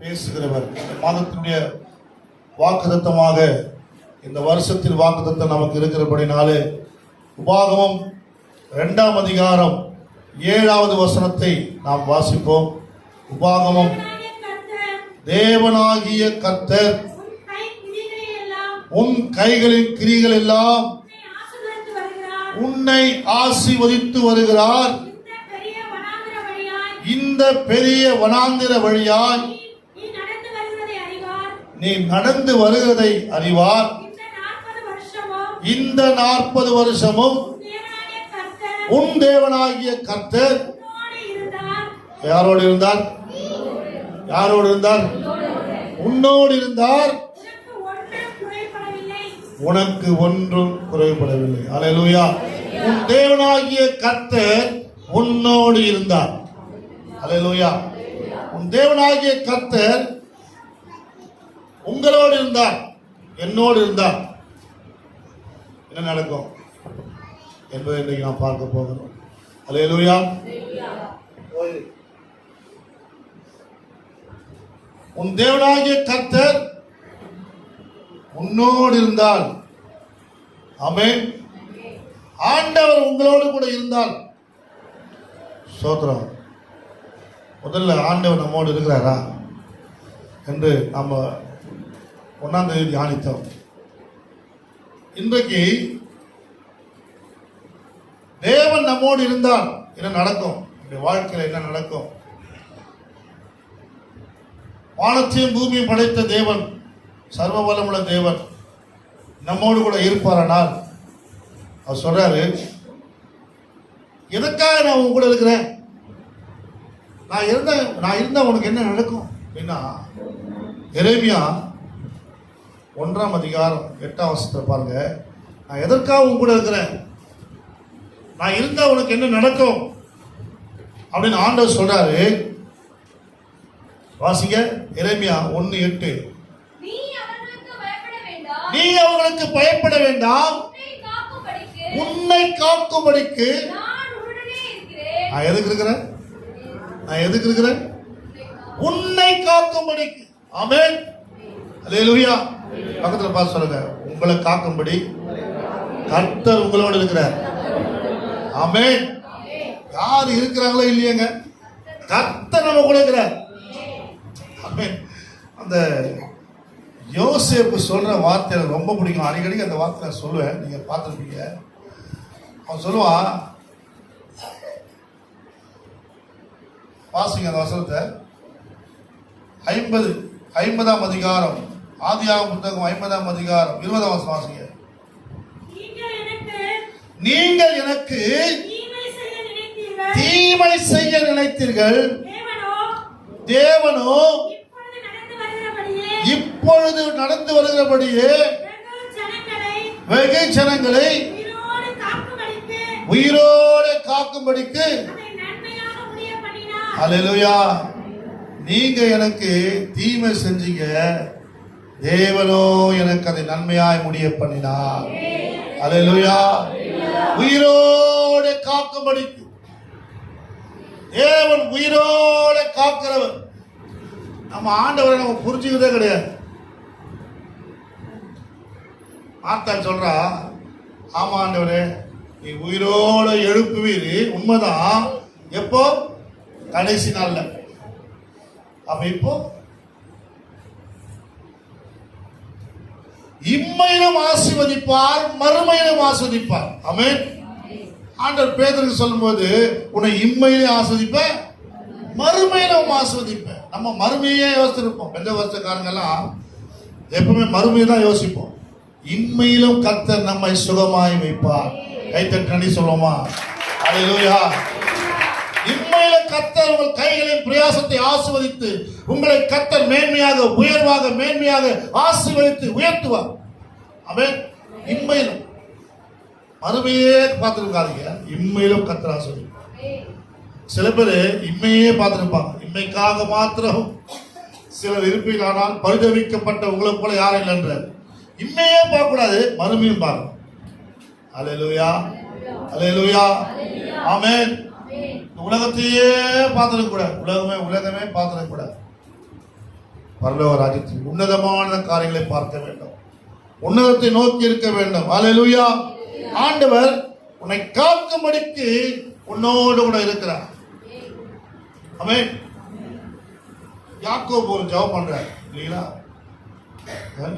பேசுகிறவர். இந்த மாதத்தினுடைய வாக்குத்தத்தமாக இந்த வருஷத்தில் வாக்குத்தத்தம் நமக்கு இருக்கிறபடினாலே உபாகமம் 2ஆம் அதிகாரம் 7வது வசனத்தை நாம் வாசிப்போம். உபாகமம். தேவனாகிய கர்த்தர் உன் கைகளின் கிரிகள் எல்லாம் உன்னை ஆசீர்வதித்து வருகிறார். இந்த பெரிய வனாந்திர வழியாய் நீ நடந்து வருகிறதை அறிவார். இந்த 40 வருஷமும் உன் தேவனாகிய கர்த்தர் யாரோடு இருந்தார்? யாரோடு இருந்தார்? உன்னோடு இருந்தார். உனக்கு ஒன்றும் குறைபடவில்லை. அல்லேலூயா. உன் தேவனாகிய கர்த்தர் உன்னோடு இருந்தார். அல்லேலூயா. உன் தேவனாகிய கர்த்தர் உங்களோடு இருந்தார், என்னோடு இருந்தார். என்ன நடக்கும் என்பதை இன்றைக்கு நாம் பார்க்க போகிறோம். அல்லேலூயா. உன் தேவனாகிய கர்த்தர் உன்னோடு இருந்தால், ஆமென். ஆண்டவர் உங்களோடு கூட இருந்தால் ஸ்தோத்திரம். முதல்ல ஆண்டவர் நம்மோடு இருக்கிறாரா என்று நம்ம 1ஆம் தேதி தியானித்தோம். இன்றைக்கு தேவன் நம்மோடு இருந்தால் என்ன நடக்கும்? வாழ்க்கையில் என்ன நடக்கும்? வானத்தையும் பூமியும் படைத்த தேவன், சர்வ வல்லமுள்ள தேவன் நம்மோடு கூட இருப்பாரானால் அவர் சொல்றாரு, எதற்காக நான் உங்க கூட இருக்கிறேன்? நான் இருந்தா உனக்கு என்ன நடக்கும் அப்படின்னா, எரேமியா 1ஆம் அதிகாரம் 8ஆம் வசனத்தை பாருங்க. நான் எதற்காக உங்க கூட இருக்கிறேன், நான் இருந்தா உனக்கு என்ன நடக்கும் அப்படின்னு ஆண்டவர் சொல்றாரு. வாசிங்க. எரேமியா 1:8. நீ அவர்களுக்கு பயப்பட வேண்டாம், உன்னை காக்கும்படிக்கு நான் எதுக்கு இருக்கிறேன்? நான் எதுக்கு இருக்கிறேன்? உன்னை காக்கும்படிக்கு. ஆமென். அல்லேலூயா. பக்கத்துல பார்த்து சொல்லுங்க, உங்களை காக்கும்படி கர்த்தர் உங்களோடு இருக்கிறார். ஆமென். யார் இருக்கிறாங்களோ இல்லையங்க, கர்த்தர் நம்ம கூட இருக்கிறார். ஆமென். அந்த யோசேப்பு சொல்ற வார்த்தை எனக்கு ரொம்ப பிடிக்கும். அடிக்கடி அந்த வார்த்தை நான் சொல்லுவேன், நீங்க பார்த்துருப்பீங்க. அவன் சொல்லுவான், வாசிங்க அந்த வசனத்தை. 50ஆம் அதிகாரம், ஆதியாகமம் புத்தகம் 50ஆம் அதிகாரம் 20ஆம் வசனம் வாசிங்க. நீங்கள் எனக்கு தீமை செய்ய நினைத்தீர்கள், தேவனோ இப்பொழுது நடந்து வருகிறபடியே வெகு ஜனங்களை உயிரோடு காக்கும்படிக்கு. அல்லேலூயா. நீங்க எனக்கு தீமை செஞ்சீங்க, தேவனோ எனக்கு அதை நன்மையாய் முடிய பண்ணினார். அல்லேலூயா. உயிரோடு காக்கும்படிக்கு. தேவன் உயிரோடு காக்கிறவர். நம்ம ஆண்டவரை நம்ம புரிஞ்சுக்கிறதே கிடையாது. மார்த்தாள் சொல்றா, ஆமா ஆண்டவரே நீ உயிரோட எழுப்புவீர், உண்மைதான். எப்போ? கடைசி நாள்ல. அப்ப இப்போ இம்மையிலும் ஆசீர்வதிப்பார், மறுமையிலும் ஆசீர்வதிப்பார். ஆமென். ஆண்டவர் பேதுருக்கு சொல்லும்போது, உன்னை இம்மையிலே ஆசீர்வதிப்பேன், மறுமையிலும் ஆசீர்வதிப்பேன். நம்ம மறுமையே யோசிச்சிருப்போம். எந்த வருஷக்காரங்கெல்லாம் எப்பவுமே மறுமையை தான் யோசிப்போம். இம்மையிலும் கர்த்தர் நம்மை சுகமாய் வைப்பார். கைத்தட்டி சொல்லுவோமா? அல்லேலூயா. இம்மையில கர்த்தர் உங்கள் கைகளின் பிரயாசத்தை ஆசீர்வதித்து உங்களை கர்த்தர் மேன்மையாக, உயர்வாக, மேன்மையாக ஆசீர்வதித்து உயர்த்துவார். ஆமென். இம்மையிலும். மறுமையே பார்த்துருக்காதீங்க, இம்மையிலும் கர்த்தர் ஆசீர்வதிப்பார். சில பேர் இம்மையே பார்த்துருப்பாங்க. இம்மைக்காக மாத்திரம் சிலர் இருப்பீர்களானால் பரிதவிக்கப்பட்ட உங்களை போல யாரும் இல்லைன்ற. இம்மையே பார்க்கக்கூடாது, மறுமையும் பார்க்கணும். அல்லேலூயா. அல்லேலூயா. ஆமென். உலகத்தையே பார்த்துடக்கூடாது. உலகமே பார்த்துடக்கூடாது. பரலோக ராஜ்யத்தில் உன்னதமான காரியங்களை பார்க்க வேண்டும், உன்னதத்தை நோக்கி இருக்க வேண்டும். அல்லேலூயா. ஆண்டவர் உன்னை காக்கும்படிக்கு உன்னோடு கூட இருக்கிறார். ஆமென். யாக்கோபு ஒரு ஜெபம் பண்றார் இல்லைங்களா?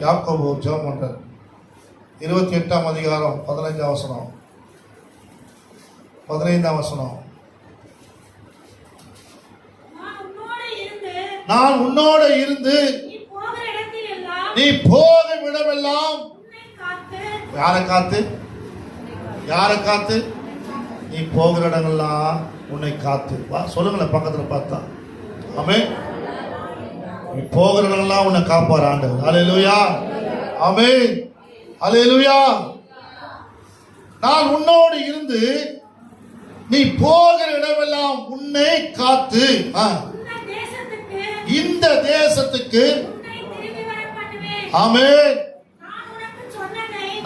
யாக்கோபு ஒரு ஜெபம் பண்றார். 28ஆம் அதிகாரம் 15ஆம் வசனம், 15ஆம் வசனம். நான் உன்னோடு இருந்து நீ போகும் இடமெல்லாம். யாரை காத்து? யாரை காத்து? நீ போகிற இடங்கள்லாம் உன்னை காத்து. சொல்லுங்களேன் பக்கத்துல பார்த்தா. ஆமென். நீ போகிற இடங்கள்லாம் உன்னை காப்பார் ஆண்டவர். அல்லேலூயா. ஆமென். அல்லேலூயா. நான் உன்னோடு இருந்து நீ போகிற இடமெல்லாம் உன்னை காத்து இந்த தேசத்துக்கு. ஆமென்.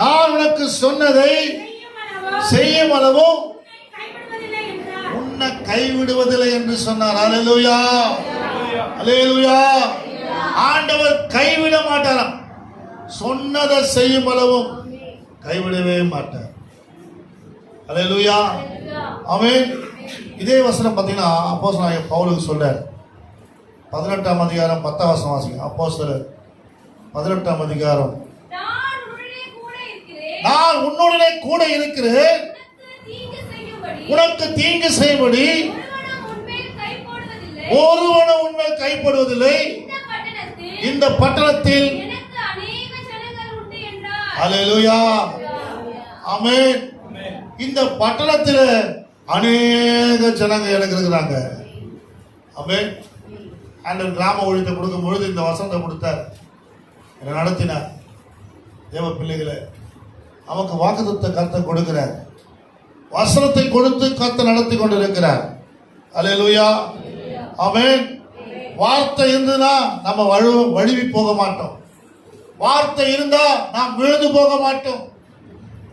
நான் உனக்கு சொன்னதை செய்யும் அளவும் உன்னை கைவிடுவதில்லை என்று சொன்னார். அல்லேலூயா. அல்லேலூயா. ஆண்டவர் கைவிட மாட்டாராம். சொன்னதை செய்யும் அளவும் கைவிடவே மாட்டார். அல்லேலூயா. ஆமென். இதே வசனம் பார்த்தீங்கன்னா அப்போஸ்தலனாகிய பவுலுக்கு சொல்றார். 18ஆம் அதிகாரம் 10ஆம் வசனம் வாசிங்க. அப்போஸ்தலர் 18ஆம் அதிகாரம். நான் உன்னுடனே கூட இருக்கிறேன், உனக்கு தீங்கு செய்யும்படி ஒருவனும் உன்மேல் கைப்படுவதில்லை. இந்த பட்டணத்தில். அல்லேலூயா. ஆமென். இந்த பட்டணத்தில் அநேக ஜனங்க எனக்கு இருக்கிறாங்க. ஆமென். ஆண்டவர் கிராம ஊழியத்தை கொடுக்கும் பொழுது இந்த வசனத்தை கொடுத்தார், என்னை நடத்தினார். தேவ பிள்ளைகளை நமக்கு வாக்குத்தத்த கர்த்தர் கொடுக்கிறார், வசனத்தை கொடுத்து கர்த்தர் நடத்தி கொண்டிருக்கிறார். அல்லேலூயா. ஆமென். வார்த்தை இருந்ததுன்னா நம்ம வழுவி போக மாட்டோம். வார்த்தை இருந்தா நாம் விழுந்து போக மாட்டோம்.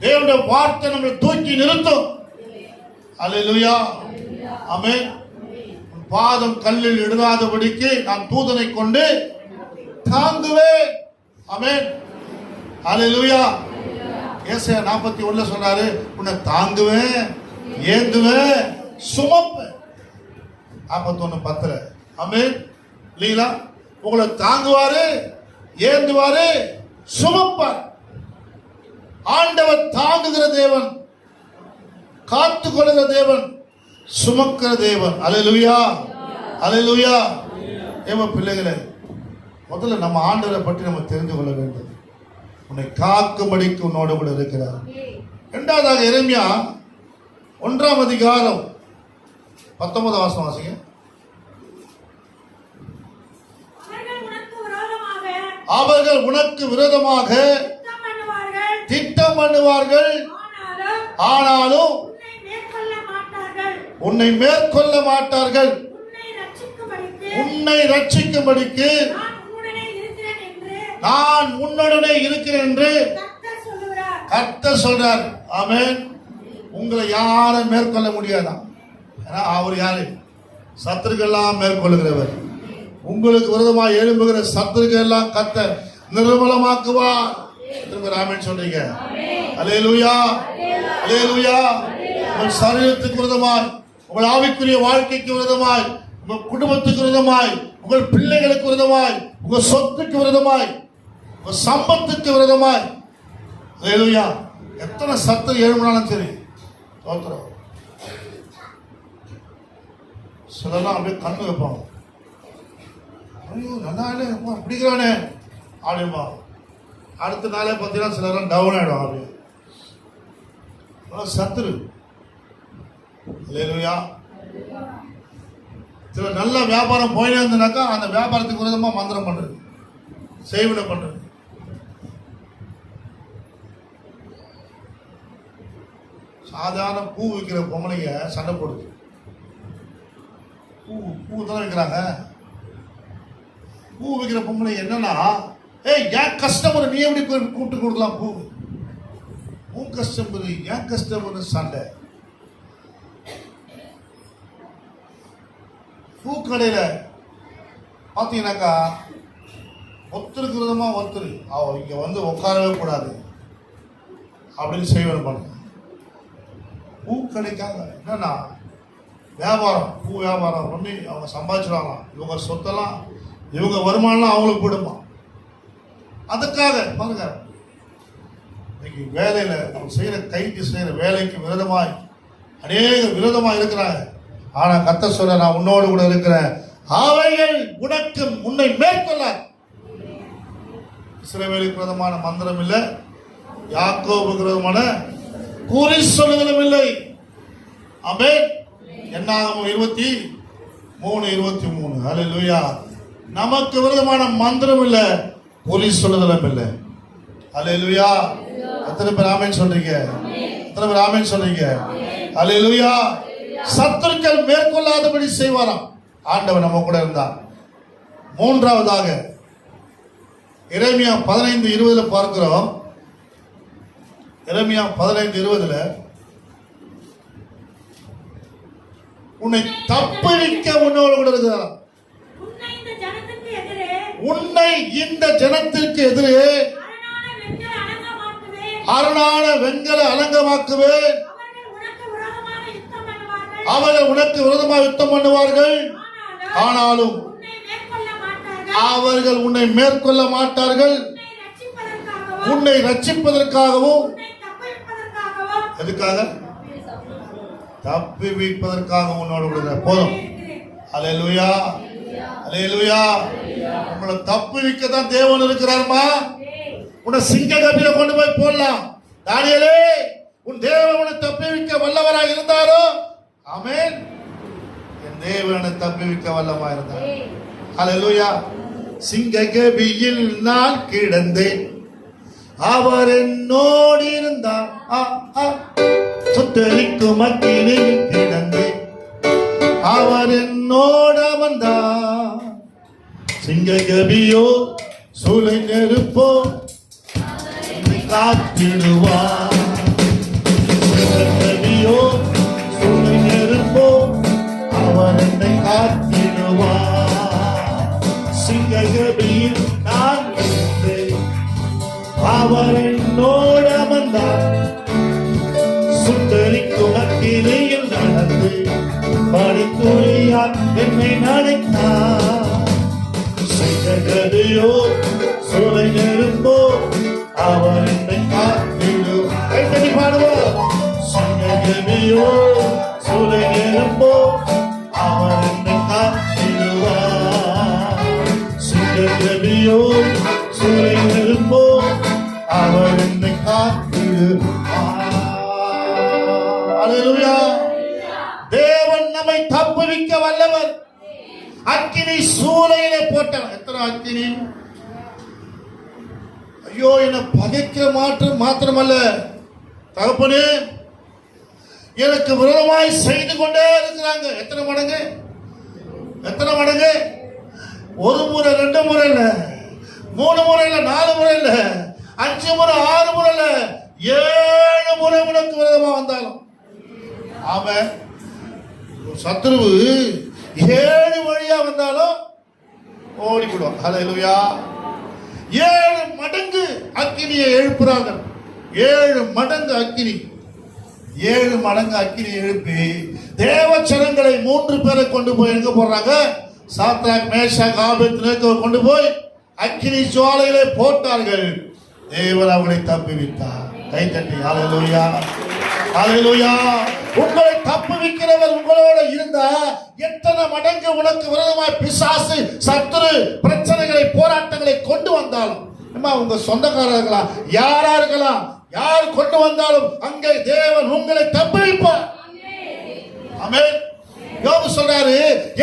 தேவனுடைய வார்த்தை நம்மளை தூக்கி நிறுத்தும். அல்லேலூயா. ஆமென். பாதம் கல்லில் இடாதபடிக்கு நான் தூதனை கொண்டு தாங்குவேன். ஆமென். அல்லேலூயா. ஏசாயா 41 சொன்னாரு, உன்னை தாங்குவேன், ஏந்துவேன், சுமப்பேன். 41:10. ஆமென். இல்லீங்களா? உங்களை தாங்குவாரு, ஏந்துவாரு, சுமப்பார். ஆண்டவர் தாங்குகிற தேவன், காத்து கொள்கிற தேவன், சுமக்கிற தேவன். அல்லேலூயா. அல்லேலூயா. தேவ பிள்ளைகளே, முதல்ல நம்ம ஆண்டவரை பற்றி நம்ம தெரிந்து கொள்ள வேண்டும். உன்னை காக்கும்படிக்கு உன்னோடு கூட இருக்கிறார். இரண்டாவதாக எரேமியா 1ஆம் அதிகாரம் 19ஆம் வசனம் வாசிங்க. அவர்கள் உனக்கு விரோதமாக திட்டம் பண்ணுவார்கள், ஆனாலும் உன்னை மேற்கொள்ள மாட்டார்கள். உன்னை ரட்சிக்கும்படிக்கு நான் உன்னுடனே இருக்கிறேன் என்று கர்த்தர் சொல்றார். ஆமென். உங்களை யாரும் மேற்கொள்ள முடியாதான். அவர் யாரு? சத்துருக்கள் எல்லாம் மேற்கொள்ளுகிறவர். உங்களுக்கு விரோதமாக எழும்புகிற சத்துருக்கள் எல்லாம் கர்த்தர் நிர்மலமாக்குவார். ஆமென் சொல்றீங்க. அல்லேலூயா. அல்லேலூயா. உங்கள் சரீரத்துக்கு விரோதமாய், உங்கள் ஆவிக்குரிய வாழ்க்கைக்கு விரோதமாய், உங்கள் குடும்பத்துக்கு விரோதமாய், உங்கள் பிள்ளைகளுக்கு விரோதமாய், உங்கள் சொத்துக்கு விரோதமாய், உங்கள் சம்பத்துக்கு விரோதமாய், அல்லேலூயா, எத்தனை சத்து எழும்பினாலும் சரி தோத்துறோம். சிலர்லாம் அப்படியே கண்ணு வைப்பாங்க, ஐயோ நல்லா இல்லை பிடிக்கிறானே அப்படின்பா. அடுத்த நாளே பார்த்தீங்கன்னா சிலர்லாம் டவுன் ஆகிடும். அப்படியே சத்துரு. அல்லேலூயா. சில நல்ல வியாபாரம் போயினே இருந்தனாக்கா அந்த வியாபாரத்துக்கு விரோதமாக மந்திரம் பண்றது, செய்வினை பண்றது. சாதாரண பூ விற்கிற பொம்பளைங்க சண்டை போடுது. பூ தானே விற்கிறாங்க. பூ விற்கிற பொம்பளைங்க என்னன்னா, என் கஸ்டமர் நீ எப்படி கூப்பிட்டு கொடுக்கலாம்? பூ உன் கஸ்டமர் என் கஸ்டமர் சண்டை. பூக்கடையில் பார்த்தீங்கன்னாக்கா ஒருத்தருக்கு விரோதமா ஒருத்தர் இங்க வந்து உட்காரவே கூடாது அப்படின்னு செய்வேன் பாருங்க. பூ கிடைக்காங்க என்னன்னா வியாபாரம், பூ வியாபாரம் பண்ணி அவங்க சம்பாதிச்சிருவாங்க. இவங்க சொத்தெல்லாம் இவங்க வருமானம்லாம் அவங்களுக்கு போடுமா. அதுக்காக பாருங்க இன்னைக்கு வேலையில நம்ம செய்யற கைக்கு செய்யற வேலைக்கு விரோதமாய் அநேக விரோதமாக இருக்கிறாங்க. ஆனா கர்த்தர் சொல்ல, நான் உன்னோடு கூட இருக்கிறேன், அவைகள் உனக்கு உன்னை மேற்கொள்ள. இஸ்ரவேலுக்கு விரோதமான மந்திரம் இல்லை, யாக்கோபுக்கு விரோதமான குறி சொல்லுதலும் இல்லை. ஆமென். என்னாகமம் 23:23. ஹல்லேலூயா. நமக்கு விரோதமான மந்திரம் இல்லை, குறி சொல்லுதலும் இல்லை. ஹல்லேலூயா. எத்தனை பேர் ஆமென் சொல்றீங்க? எத்தனை பேர் ஆமென் சொல்றீங்க? ஹல்லேலூயா. சத்துருக்கள் மேற்கொள்ளாதபடி செய்வாராம் ஆண்டவர் நம்ம கூட இருந்தார். மூன்றாவதாக எரேமியா 15:20 பார்க்கிறோம். எரேமியா 15:20 உன்னை தப்புவிக்க உன்னோடு கூட இருக்கிறார். உன்னை இந்த ஜனத்திற்கு எதிரே அரணான வெண்கல அலங்கமாக்குவேன். அவர்கள் உனக்கு விரோதமாக யுத்தம் பண்ணுவார்கள், ஆனாலும் அவர்கள் உன்னை மேற்கொள்ள மாட்டார்கள். உன்னை ரட்சிப்பதற்காகவும், எதுக்காக? தப்பி வைப்பதற்காக உன்னோடு கூட போதும். அல்லேலூயா, அல்லேலூயா. உங்களை தப்பி வைக்க தான் தேவன் இருக்கிறார்மா. உன்னை சிங்க கபில கொண்டு போய் போடலாம். தானியேலே, உன் தேவன் உன்னை தப்பி வைக்க வல்லவராக இருந்தாரோ, ஆமென், என் தேவனை தப்பி வைக்க வல்லவராக இருந்தார். அல்லேலூயா. சிங்க கபியில் நான் கிடந்தேன், அவர் என்னோடு இருந்தார். சுத்தரிக்கும் அக்கினியில் கிடந்தேன், அவர் என்னோட வந்தார். சிங்க கபியோ சூளை நெருப்போ காத்திடுவார். சிங்க கபியோ சூளை நெருப்போ அவர் என்னை காத்திடுவார். சிங்க கபியில் நான் இருந்தேன், அவர் என்னோட வந்தார். சுத்தரிக்கும் அக்கினியில் நடந்து பனித்துளியால் என்னை நனைத்தார். சிங்ககதியோ சூளை நெருப்போ அவர் என்னை காத்திடுவார். கைத்தட்டி பாடுவோம். சிங்ககதியோ சூளை நெருப்போ அவர் என்னை காத்திடுவார். சிங்ககதியோ சூளை நெருப்போ அவர் என்னை காத்திடுவார். அல்லேலூயா. தேவன் நம்மை தப்புவிக்க வல்லவர். அக்கினி சூளையிலே போட்டார். எத்தனை அக்கினி! ஐயோ, என்னை பகைக்கிற மாத்திரமல்ல தகப்பனே, எனக்கு விரோதமாய் செய்து கொண்டே இருக்கிறாங்க. எத்தனை மடங்கு? எத்தனை மடங்கு? ஒரு முறை, 2 முறை இல்ல, 3 முறை இல்ல, 4 முறை இல்ல, 5 முறை, 6 முறை இல்ல, 7 முறை உனக்கு விரோதமா வந்தாலும், ஆமென், சத்துருவு 7 வழியா வந்தாலும் ஓடி போடுவான். ஹல்லேலூயா. 7 மடங்கு அக்கினியை எழுப்புறாங்க. 7 மடங்கு அக்கினி, 7 மடங்கு அக்கினியை எழுப்பி தேவச்சனங்களை 3 பேரை கொண்டு போய் எங்க போடுறாங்க? சாத்ராக், மேஷாக், ஆபேத்நேகோ கொண்டு போய் அக்கினி ஜுவாலையிலே போட்டார்கள். தேவன் அவர்களை தப்புவித்தார். கைத்தட்டி ஹல்லேலூயா, ஹல்லேலூயா. உங்களை தப்புவிக்கிறவர் உங்களோட இருந்தா எத்தனை மடங்கு உனக்கு விரோதமாய் பிசாசு, சத்துரு பிரச்சனைகளை, போராட்டங்களை கொண்டு வந்தாலும், உங்க சொந்தக்காரர்களா யாரா இருக்கலாம், யார் கொண்டு வந்தாலும் அங்கே தேவன் உங்களை தப்புவிப்பார். ஆமென். யோபு சொல்றாரு,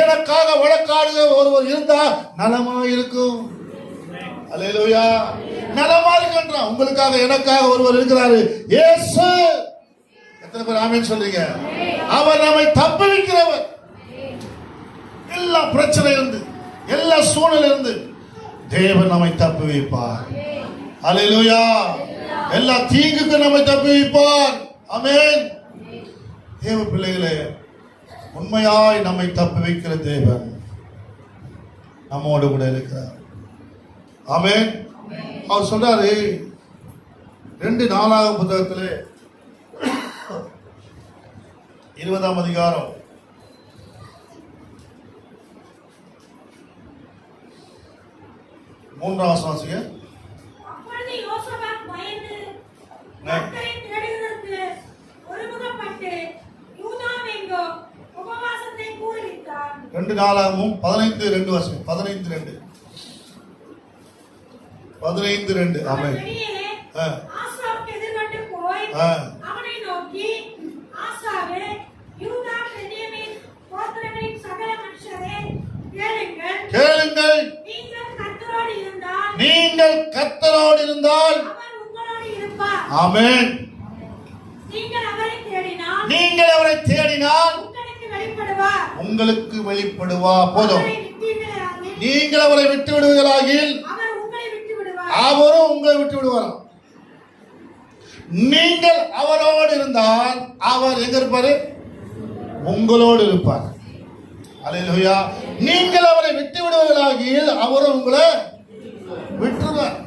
எனக்காக வழக்காடுக ஒருவர் இருந்தா நலமா இருக்கும். அல்லேலூயா. நலமா இருக்கின்றான். உங்களுக்காக எனக்காக ஒருவர் இருக்கிறாரு, இயேசு. எத்தனை பேர் ஆமென் சொல்றீங்க? அவர் நம்மை தப்புவிக்கிறவர். எல்லா பிரச்சனை இருந்து, எல்லா சூழ்நிலை இருந்து தேவன் நம்மை தப்புவிப்பார். அல்லேலூயா. எல்லா தீங்குக்கு நம்மை தப்புவிப்பார். ஆமென். தேவ பிள்ளைகளே, உண்மையாய் நம்மை தப்புவிக்கிற தேவன் நம்மோடு கூட இருக்கிறார். ஆமென். அவர் சொல்றாரு 2 நாளாகம புத்தகத்திலே 20ஆம் அதிகாரம் 3ஆம் வசனம் வாசிங்க. அப்பொழுது யோசபாத் பயந்து கர்த்தரை தேடுகிறதற்கு ஒருமுகப்பட்டு யூதாவெங்கோ உபவாசத்தை கூறுவித்தார். 2 நாளாகமும் 15:2 வாசிங்க. 15:2 15:2. ஆமென். ஆசாவுக்கு எதிர்கொண்டு போய் அவனை நோக்கி, ஆசாவே, யூதா பென்யமீன் கோத்திரங்களின் சகல மனுஷரே, கேளுங்கள். நீங்கள் கர்த்தரோடு இருந்தால் அவர் உங்களோடு இருப்பார். ஆமென். நீங்கள் அவரை தேடினால் உங்களுக்கு வெளிப்படுவார். போதும். நீங்கள் அவரை விட்டு விடுவீர்களாகில் அவரும் உங்களை விட்டு விடுவார். நீங்கள் அவரோடு இருந்தால் அவர் எங்க இருப்பாரு? உங்களோடு இருப்பார். அல்லேலூயா. நீங்கள் அவரை விட்டு விடுவீர்களாகில் அவரும் உங்களை விட்டுருவார்.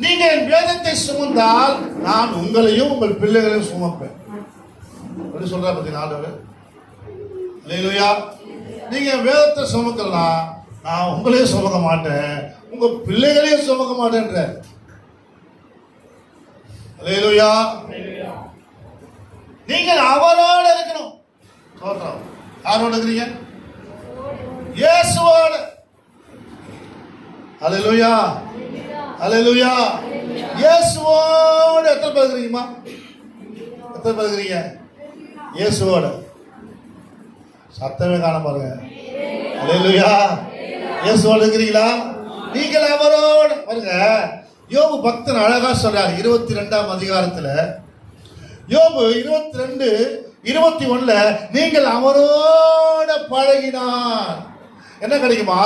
நீங்க என் வேதத்தை சுமந்தால் நான் உங்களையும் உங்கள் பிள்ளைகளையும் சுமப்பேன். அப்படி சொல்ற பத்தி நாடு. அல்லேலூயா. நீங்க வேதத்தை சுமக்கலாம், நான் உங்களையும் சுமக்க மாட்டேன், உங்க பிள்ளைகளையும் சுமக்க மாட்டேன்ற. அல்லேலூயா. நீங்கள் அவரோடு இருக்கணும். சொல்றோம். யாரோட இருக்கிறீங்க? இயேசுவோடு. அல்லேலூயா. அல்லேலூயா. இயேசுவோடு எத்தனை பேர் இருக்கிறீங்கம்மா? எத்தனை பேர் இருக்கிறீங்க? இயேசுவோடு. சத்தமே காண பாருங்க. அல்லேலூயா. இயேசுவோடு இருக்கிறீங்களா? நீங்கள் அவரோடு பாருங்க. யோபு பக்தன் அழகா சொல்றாரு 22ஆம் அதிகாரத்துல. யோபு 22:21 நீங்கள் அவரோட பழகினார் என்ன கிடைக்குமா?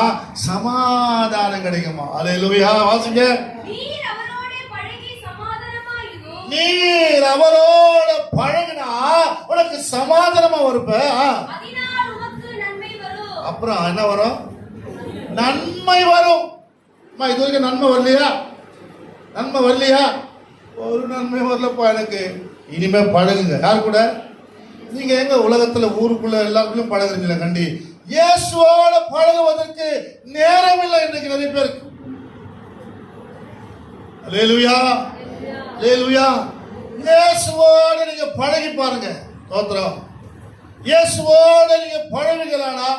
சமாதானம் கிடைக்குமா? அல்லேலூயா. வாசிங்க. நீர் அவரோட பழகி சமாதானமாயிரு. நீர் அவரோட பழகினா உனக்கு சமாதானமா வருப்ப. அதனால் உனக்கு நன்மை வரும். அப்புறம் என்ன வரும்? நன்மை வரும். இது வரைக்கும் நன்மை வரலையா? நன்மை வரலையா? ஒரு நன்மை வரலப்பா எனக்கு. இனிமே பழகுங்க. யார் கூட? நீங்க எங்க உலகத்துல ஊருக்குள்ள எல்லாருக்குள்ளும் பழகுறீங்களா? கண்டி இயேசுவோட பழகுவதற்கு நேரம் இல்லை இன்றைக்கு நிறைய பேருக்கு. அல்லேலூயா. அல்லேலூயா. இயேசுவோட நீங்க பழகி பாருங்க. ஸ்தோத்திரம். இயேசுவோட நீங்க பழகுவீங்களானா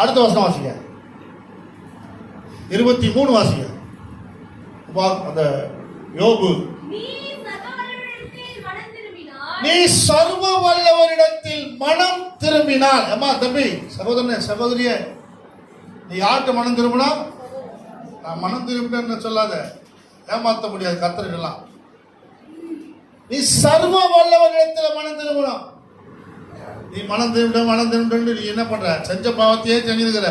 அடுத்த வசனம் வாசிங்க. 23 வாசிங்க. அந்த யோபு, நீ சர்வ வல்லவரிடத்தில் மனம் திரும்பினால். அம்மா தம்பி சகோதரனே சகோதரிய, நீ யார்கிட்ட மனம் திரும்பினா? நான் மனம் திரும்பிட்டேன்னு சொல்லாத, ஏமாத்த முடியாது கர்த்தரிடலாம். நீ சர்வ வல்லவரிடத்தில் மனம் திரும்பணும். நீ மனம் திரும்பிட்ட நீ என்ன பண்ற? செஞ்ச பாவத்தையே செஞ்சிருக்கிற.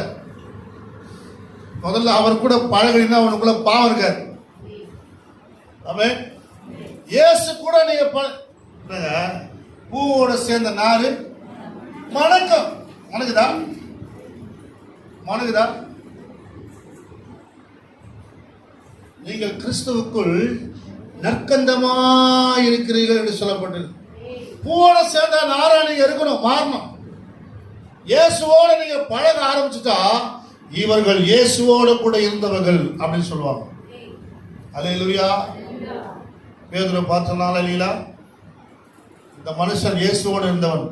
முதல்ல அவர் கூட பழகினா உனக்குள்ள பாவம் இருக்காது. ஆமென். இயேசு கூட நீங்க பூவோட சேர்ந்த நாறு மணக்கும். மணக்குதா? மணக்குதா? நீங்கள் கிறிஸ்துவுக்குள் நற்கந்தமாய் இருக்கிறீர்கள் என்று சொல்லப்பட்டது. பூவோட சேர்ந்த நாரா நீங்க இருக்கணும், மாறணும். இயேசுவோட நீங்க பழக ஆரம்பிச்சுட்டா இவர்கள் இயேசுவோட கூட இருந்தவர்கள் அப்படின்னு சொல்லுவாங்க. அல்லேலூயா. பேதுரு பார்த்தனால இல்லையா, இந்த மனுஷன் இயேசுவோடு இருந்தவன்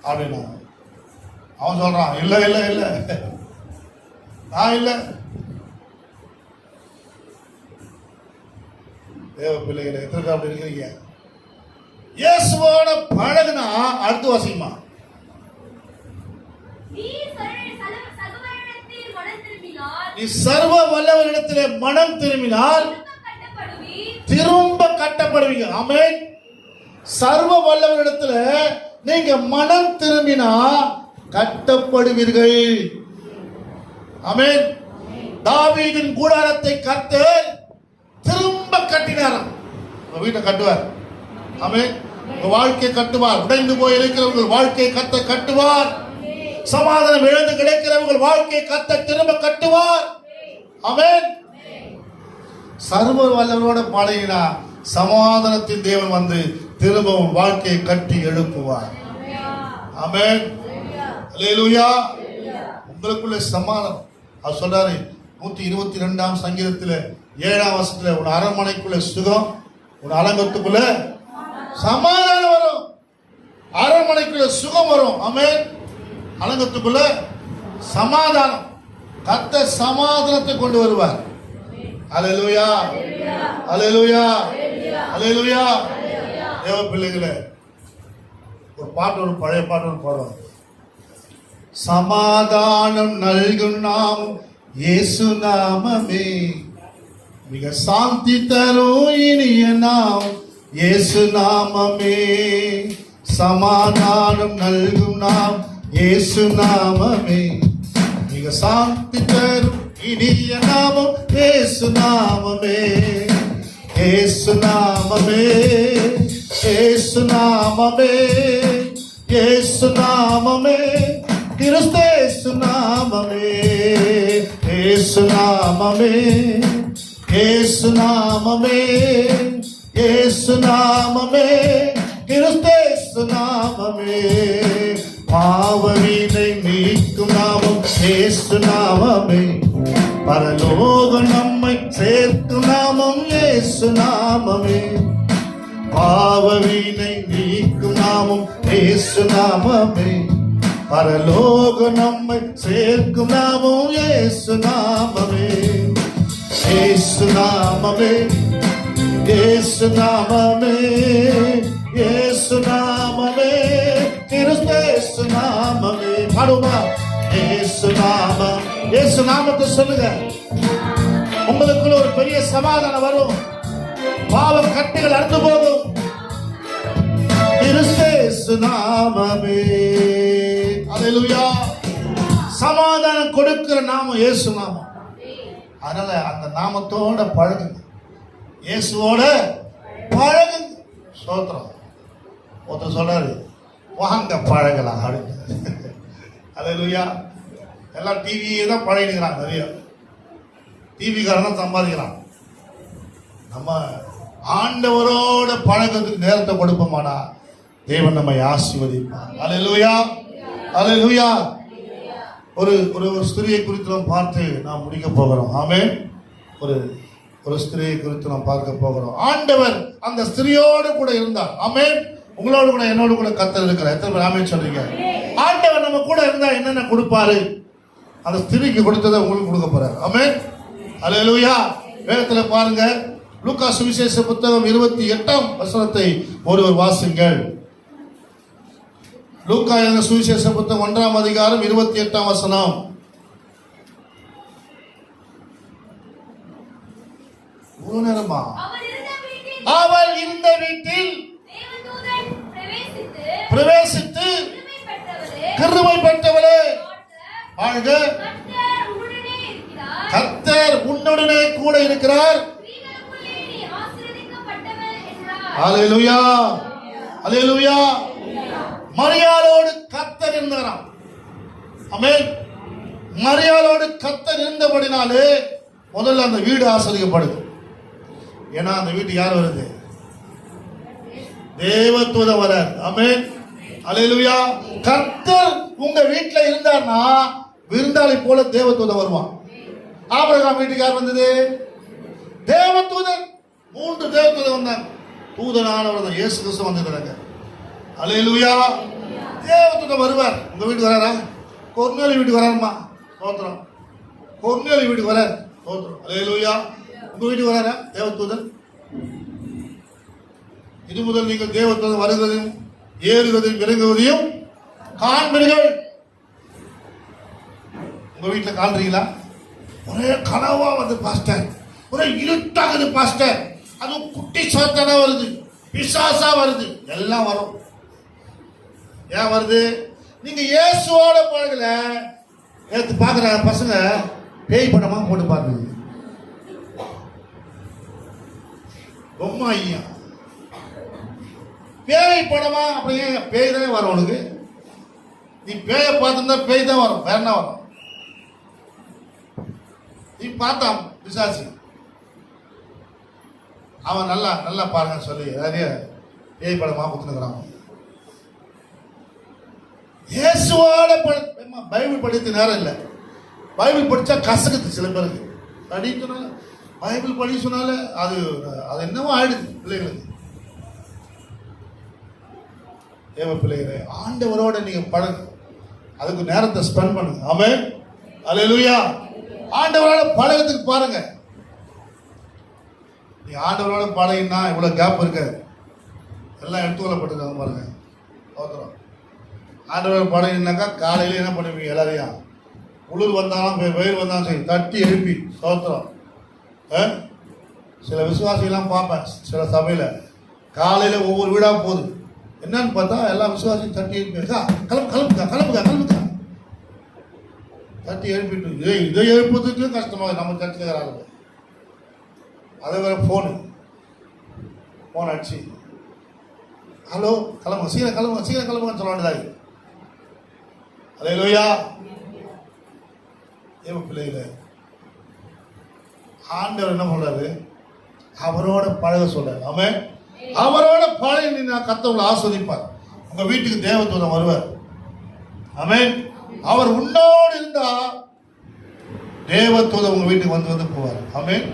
அப்படின்னா அவன் சொல்றான், இல்ல இல்ல இல்ல நான் இல்ல. தேவ பிள்ளைகளை எத்தனை அப்படி இருக்கிறீங்க? இயேசுவோட பழகுனா அடுத்து வாசிக்குமா? நீ சர்வ வல்லவரிடத்திலே மனம் திரும்பினால் திரும்ப கட்டப்படுவீங்க. ஆமென். சர்வ வல்லவரிடத்துல நீங்க மனம் திரும்பினா கட்டப்படுவீர்கள். ஆமென். தாவீதின் கூடாரத்தை கர்த்தர் திரும்ப கட்டினாராம். உங்க வீட்டை கட்டுவார். ஆமென். உங்க வாழ்க்கையை கட்டுவார். உடைந்து போய் இருக்கிறவங்க வாழ்க்கையை கர்த்தர் கட்டுவார். சமாதானம் இழந்து கிடைக்கிறவர்கள் வாழ்க்கையை கர்த்தர் திரும்ப கட்டுவார். ஆமென். சர்வ வல்லவரோட பழகினா சமாதானத்தின் தேவன் வந்து திரும்பவும் வாழ்க்கையை கட்டி எழுப்புவார். ஆமென். அல்லேலூயா. உங்களுக்குள்ள சமாதானம். அவர் சொல்றாரு 122ஆம் சங்கீதத்துல 7ஆம் வசனத்துல, உன் அரண்மனைக்குள்ள சுகம், உன் அலங்கத்துக்குள்ள சமாதானம் வரும். அரண்மனைக்குள்ள சுகம் வரும். ஆமென். அலங்கத்துக்குள்ள சமாதானம். கர்த்தர் சமாதானத்தை கொண்டு வருவார். அல்லேலூயா, அல்லேலூயா, அல்லேலூயா. தேவ பிள்ளைகளே, ஒரு பாட்டு, ஒரு பழைய பாட்டு ஒன்று பாடுவாங்க. சமாதானம் நல்கும் நாமம் இயேசு நாமமே, மிக சாந்தி தரும் இனிய நாமம் இயேசு நாமமே. சமாதானம் நல்கும் நாம் இயேசு நாமமே, மிக சாந்தி தரும் இனிய நாமம் இயேசு நாமமே. இயேசு நாமமே, இயேசு நாமமே, இயேசு நாமமே, கிறிஸ்தேசு நாமமே. இயேசு நாமமே, இயேசு நாமமே, இயேசு நாமமே, கிறிஸ்தேசு நாமமே. பாவவீனை நீக்கும் நாமம் இயேசு நாமமே, பரலோக நம்மை சேர்க்கும் நாமம் இயேசு நாமமே. பாவவீனை நீக்கும் நாமம் இயேசு நாமமே, பரலோக நம்மை சேர்க்கும் நாமம் இயேசு நாமமே. இயேசு நாமமே, இயேசு நாமமே, இயேசு நாமமே, கிறிஸ்து நாமமே. பாடுமா? இயேசு நாமம். இயேசு நாமத்தை சொல்லுங்க. உங்களுக்குள்ள ஒரு பெரிய சமாதானம் வரும். பாவம் கட்டுகள் அறுந்து போகும். கிறிஸ்து நாமமே. அல்லேலூயா. சமாதானம் கொடுக்கிற நாமம் இயேசு நாமம். அதனால அந்த நாமத்தோட பழகுங்க, இயேசுவோட பழகுங்க. ஸ்தோத்திரம். ஒருத்தர் சொல்றாரு, வாங்க பழகலாம் அப்படின்னு. அல்லேலூயா. எல்லாம் டிவியே தான் பழகிக்கிறாங்க. நிறைய டிவிக்காரன் தான் சம்பாதிக்கிறான். நம்ம ஆண்டவரோட பழகிறதுக்கு நேரத்தை கொடுப்போமானா தேவன் நம்மை ஆசீர்வதிப்பார். அல்லேலூயா, அல்லேலூயா. ஒரு ஒரு ஸ்திரியை குறித்து நாம் பார்த்து நாம் முடிக்க போகிறோம். ஆமென். ஒரு ஸ்திரியை குறித்து நாம் பார்க்க போகிறோம். ஆண்டவர் அந்த ஸ்திரியோடு கூட இருந்தார். ஆமென். உங்களோடு கூட என்னோடு கூட கர்த்தர் இருக்கிறார். எத்தனை பேர் ஆமென் சொல்றீங்க? ஆண்டவர் நம்ம கூட இருந்தா என்னென்ன கொடுப்பாரு? அந்த ஸ்திரிக்கு கொடுத்ததை உங்களுக்கு கொடுக்க போறாரு. ஆமென். அல்லேலூயா. வேதத்துல பாருங்க, லூக்கா சுவிசேஷ புத்தகம் 28ஆம் வசனத்தை ஒருவர் வாசிங்கள். லூக்கா எழுதின சுவிசேஷ புத்தகம் 1ஆம் அதிகாரம் 28ஆம் வசனம். ஒரு நேரமா அவள் இருந்த வீட்டில் பிரவேசித்து கிருபை பெற்றவளே வாழ்க, கர்த்தர் உன்னுடனே கூட இருக்கிறார். அல்லேலூயா, அல்லேலூயா. மரியாளோடு கர்த்தர் இருந்தாராம். ஆமென். மரியாளோடு கர்த்தர் இருந்தபடினாலே முதல்ல அந்த வீடு ஆசீர்வதிக்கப்படுது. ஏன்னா அந்த வீட்டுக்கு யார் வருது? தேவதூதன் வரார். ஆமென். அல்லேலூயா. கர்த்தர் உங்க வீட்டுல இருந்தார்னா விருந்தாளி போல தேவதூதன் வருவான். ஆபிரகாம் வீட்டுக்கு யார் வந்தது? தேவதூதன். 3 தேவதூதன் வந்தாங்க. தூதனானவர் இயேசு கிறிஸ்து வந்திருக்கிறாங்க. அல்லேலூயா. தேவதூதன் வருவார். உங்க வீட்டுக்கு வராரா? கொர்நேலி வீட்டுக்கு வராருமா? ஸ்தோத்திரம். கொர்நேலி வீட்டுக்கு வரார். ஸ்தோத்திரம். அல்லேலூயா. உங்க வீட்டுக்கு வராரா தேவதூதன்? இது முதல் நீங்கள் தேவதூதன் வருகிறதையும் ஏறுவதையும் இறங்குவதையும் காண்பீர்கள். உங்க வீட்டுல காண்றீங்களா? ஒரே கனவா வந்து பாஸ்டர், ஒரே இருட்டாகுது பாஸ்டர், அதுவும் குட்டி சாத்தானா வருது, பிசாசா வருது, எல்லாம் வரும். ஏன் வருது? நீங்க இயேசுவோட பழகல. நேற்று பாக்குற பசங்க பேய் படமா போட்டு பாக்குது. பொம்மை ஐயா பேய் படமா? அப்படியே பேய் தானே வரும் உனக்கு. நீ பேயை பார்த்துருந்தா பேய் தான் வரும், வேற என்ன வரும்? நீ பார்த்தா பிசாசு. அவன் நல்லா நல்லா பாருங்க சொல்லி நிறைய ஏய் படமாக குத்துனுக்குறான். இயேசுவோட பைபிள் படித்த நேரம் இல்லை. பைபிள் படித்தா கசக்குது சில பேருக்கு. படிக்க சொன்னால பைபிள் படி சொன்னால அது அது என்னவோ ஆயிடுது பிள்ளைகளுக்கு. தேவ பிள்ளைகளே, ஆண்டவரோட நீங்க பழகு, அதுக்கு நேரத்தை ஸ்பெண்ட் பண்ணுங்க. ஆமென், அல்லேலூயா. ஆண்டவரோட பழகத்துக்கு பாருங்க. நீ ஆண்டவரோட பழகினா இவ்வளவு கேப் இருக்காது. எல்லாம் எடுத்துக்கொள்ளப்பட்டிருக்காங்க பாருங்க. சோத்திரம். ஆண்டவரோட பழகினாக்கா காலையில என்ன பண்ணுவீங்க? எல்லாரையும் குளிர் வந்தாலும் வெயில் வந்தாலும் சரி தட்டி எழுப்பி சோத்திரம். சில விசுவாசிகள்லாம் பார்ப்பேன் சில சபையில் காலையில் ஒவ்வொரு வீடாக போகுது. என்னன்னு பார்த்தா எல்லா விசுவாசியும் தட்டி எழுப்பி கிளம்புக்கா கிளம்புக்கா கிளம்புக்கா தட்டி எழுப்பிட்டு இதை எழுப்புறதுக்கு கஷ்டமாக நம்ம சர்ச்சில் இருக்கிறாங்க. அதே வேற ஃபோன் அடிச்சு ஹலோ கிளம்புங்க சீக்கிரம் கிளம்புங்கன்னு சொல்ல வேண்டியதாங்க. அல்லேலூயா. தேவ பிள்ளைகளே, ஆண்டவர் என்ன சொல்றாரு? அவரோட பழக சொல்றாரு. ஆமென். அவரோட பழகி நான் கர்த்தரை ஆஸ்வதிப்பார். உங்க வீட்டுக்கு தேவதூதன் வருவார். ஆமென். அவர் உன்னோடு இருந்தா தேவதூதன் உங்க வீட்டுக்கு வந்து போவார். ஆமென்,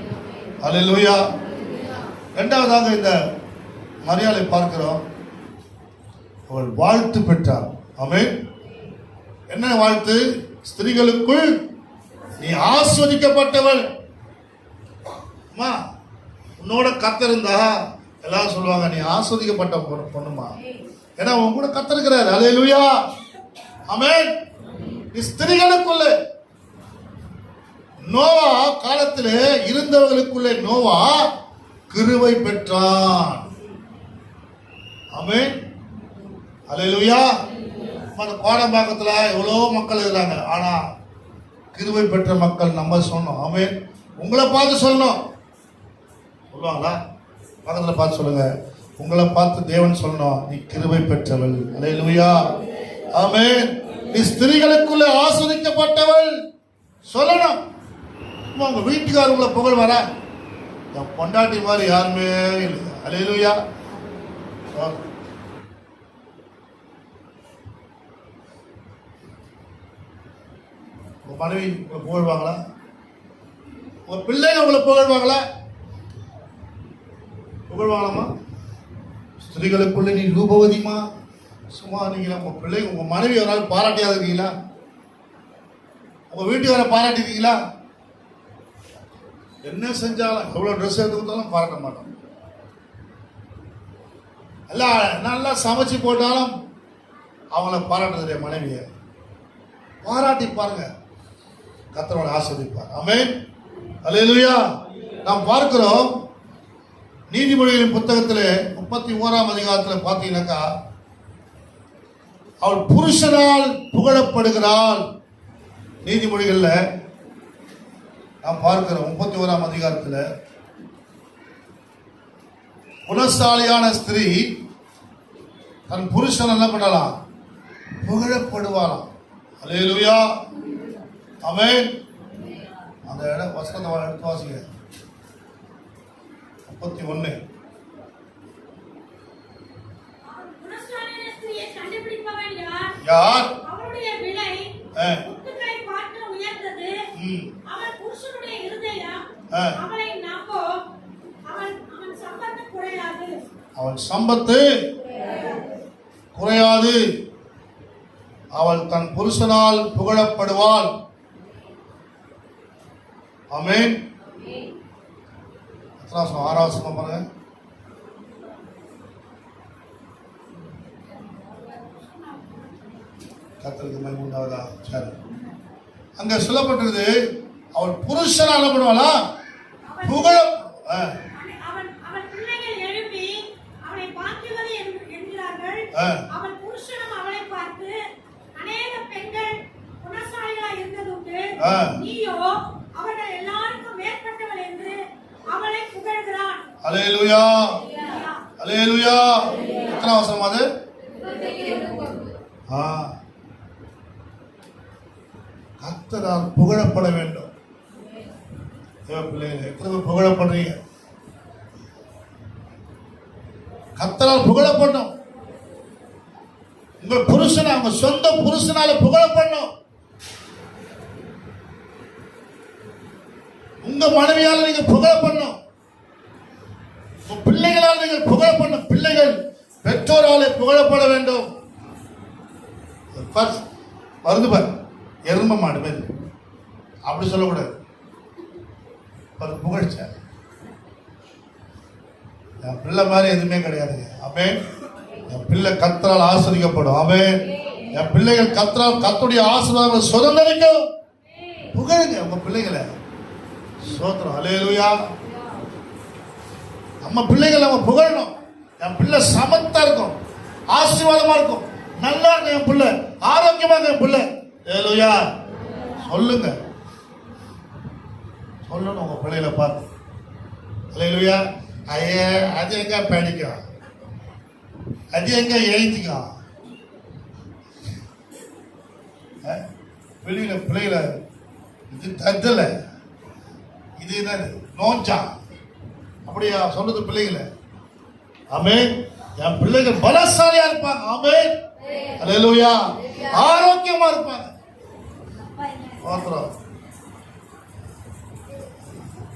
அல்லேலூயா. இரண்டாவதாக இந்த மரியாதை பார்க்கிறோம். அவள் வாழ்த்து பெற்றார். ஆமென். என்ன வாழ்த்து? ஸ்திரீகளுக்குள் நீ ஆஸ்வதிக்கப்பட்டவள். அம்மா, உன்னோட கத்திருந்தா எல்லாரும் சொல்லுவாங்க நீ ஆஸ்வதிக்கப்பட்ட பொண்ணுமா. ஏன்னா உன் கூட கத்திருக்கிறார். அல்லேலூயா. ஆமென். ஸ்திரீகளுக்குள்ள நோவா காலத்திலே இருந்தவர்களுக்குள்ளே நோவா கிருபை பெற்றான். ஆமென், அல்லேலூயா. அந்த கோடம்பாக்கத்தில் எவ்வளோ மக்கள் இருக்கிறாங்க. ஆனா கிருபை பெற்ற மக்கள் நம்ம சொன்னோம். ஆமென். உங்களை பார்த்து சொல்லணும். சொல்லுவாங்களா? பக்கத்தில் பார்த்து சொல்லுங்க. உங்களை பார்த்து தேவன் சொல்லணும் நீ கிருபை பெற்றவள். அல்லேலூயா. ஆமென். நீ ஸ்திரீகளுக்குள்ளே ஆஸ்வதிக்கப்பட்டவள் சொல்லணும். உங்க வீட்டுக்காரர் உங்களை புகழ் வர என் பொண்டாட்டி மாதிரி யாருமே இல்லை. அல்லேலூயா. உங்க மனைவி உங்களை புகழ்வாங்களா? உங்க பிள்ளைங்க உங்களை புகழ்வாங்களா? புகழ்வாங்களாமா? ஸ்திரீகளுக்குள்ள நீ ரூபவதிமா சும்மா நீங்களா? உங்க பிள்ளைங்க உங்க மனைவி ஒரு நாள் பாராட்டியாக இருக்கீங்களா? உங்க வீட்டுக்கார பாராட்டிருக்கீங்களா? என்ன செஞ்சாலும் எவ்வளவு ட்ரெஸ் எடுத்து கொடுத்தாலும் பாராட்ட மாட்டோம். நல்லா சமைச்சு போட்டாலும் அவங்கள பாராட்டுறது மனைவியை பாராட்டி பாருங்க. கர்த்தரோட ஆசீர்வதிப்பார். ஆமென், அல்லேலூயா. நாம் பார்க்கிறோம் நீதிமொழிகளின் புத்தகத்திலே 31ஆம் அதிகாரத்தில் பார்த்தீங்கன்னாக்கா அவள் புருஷனால் புகழப்படுகிறாள். நீதிமொழிகள்ல நாம் பார்க்கிறோம் 31ஆம் அதிகாரத்தில் குணசாலியான ஸ்திரீ தன் புருஷன் என்ன பண்ணலாம்? புகழப்படுவாளாம். அல்லேலூயா. ஆமென். அந்த இடம் வசனத்தை எடுத்து வாசிங்க. 31. யார்? அவளுடைய விலை முத்துக்களை பார்த்து உயர்ந்தது. அவள் புருஷனுடைய இருதயம் அவளை நம்பும். அவன் சம்பத்து குறையாது. அவள் சம்பத்து குறையாது. அவள் தன் புருஷனால் புகழப்படுவாள். ஆமென். 6ஆம் வசனம் பாருங்க. கர்த்தருக்கு மகிமை உண்டாவதாக. சரி, அங்க சொல்லப்பட்டது அவள் புருஷனால பண்ணுவாளா? புகழ அவன் பிள்ளைகள் எழுப்பி அவளை பார்க்கிறது என்கிறார்கள். அவன் புருஷனும் அவளை பார்த்து அநேக பெண்கள் குணசாலிகளா இருந்ததுண்டு. நீயோ அவர்கள் எல்லாருக்கும் மேற்பட்டவள் என்று அவளை புகழ்கிறான். அல்லேலூயா. அல்லேலூயா. எத்தனை வசனம் அது? கர்த்தரால் புகழப்பட வேண்டும். பிள்ளைகளை எத்தனை புகழப்படுறீங்க? கர்த்தரால் புகழப்படணும். உங்கள் புருஷனை அவங்க சொந்த புருஷனால புகழப்படணும். உங்க மனைவியால் நீங்க புகழப்படணும். உங்க பிள்ளைகளால் நீங்கள் புகழப்படணும். பிள்ளைகள் பெற்றோராலே புகழப்பட வேண்டும். வருது பாரு, எரும மாடு மாதிரி அப்படி சொல்லக்கூடாது. புகழ்ச்ச என் பிள்ளை மாதிரி எதுவுமே கிடையாதுங்க. ஆமென். என் பிள்ளை கர்த்தரால் ஆசீர்வதிக்கப்படும். ஆமென். என் பிள்ளைகள் கர்த்தருடைய ஆசீர்வாதங்களை சுதந்திரிக்கும். புகழுங்க உங்க பிள்ளைகளை. ஸ்தோத்திரம். அல்லேலூயா. நம்ம பிள்ளைகள் நம்ம புகழணும். என் பிள்ளை சமத்தா இருக்கும், ஆசீர்வாதமா இருக்கும், நல்லா இருக்கும் என் பிள்ளை, ஆரோக்கியமா இருக்கும் என் பிள்ளை. அல்லேலூயா. சொல்லுங்க, சொல்லணும் உங்க பிள்ளைகளை பார்த்து. அல்லேலூயா. ஐயா அது எங்க படிக்கும், அது எங்க எழுதிக்கும். வெளியில பிள்ளைகளை இது தத்தல, இது என்னது நோஞ்சா அப்படியா சொல்றது பிள்ளைகளை. ஆமென். என் பிள்ளைகள் பலசாலியா இருப்பாங்க. ஆமென். அல்லேலூயா. ஆரோக்கியமா இருப்பாங்க.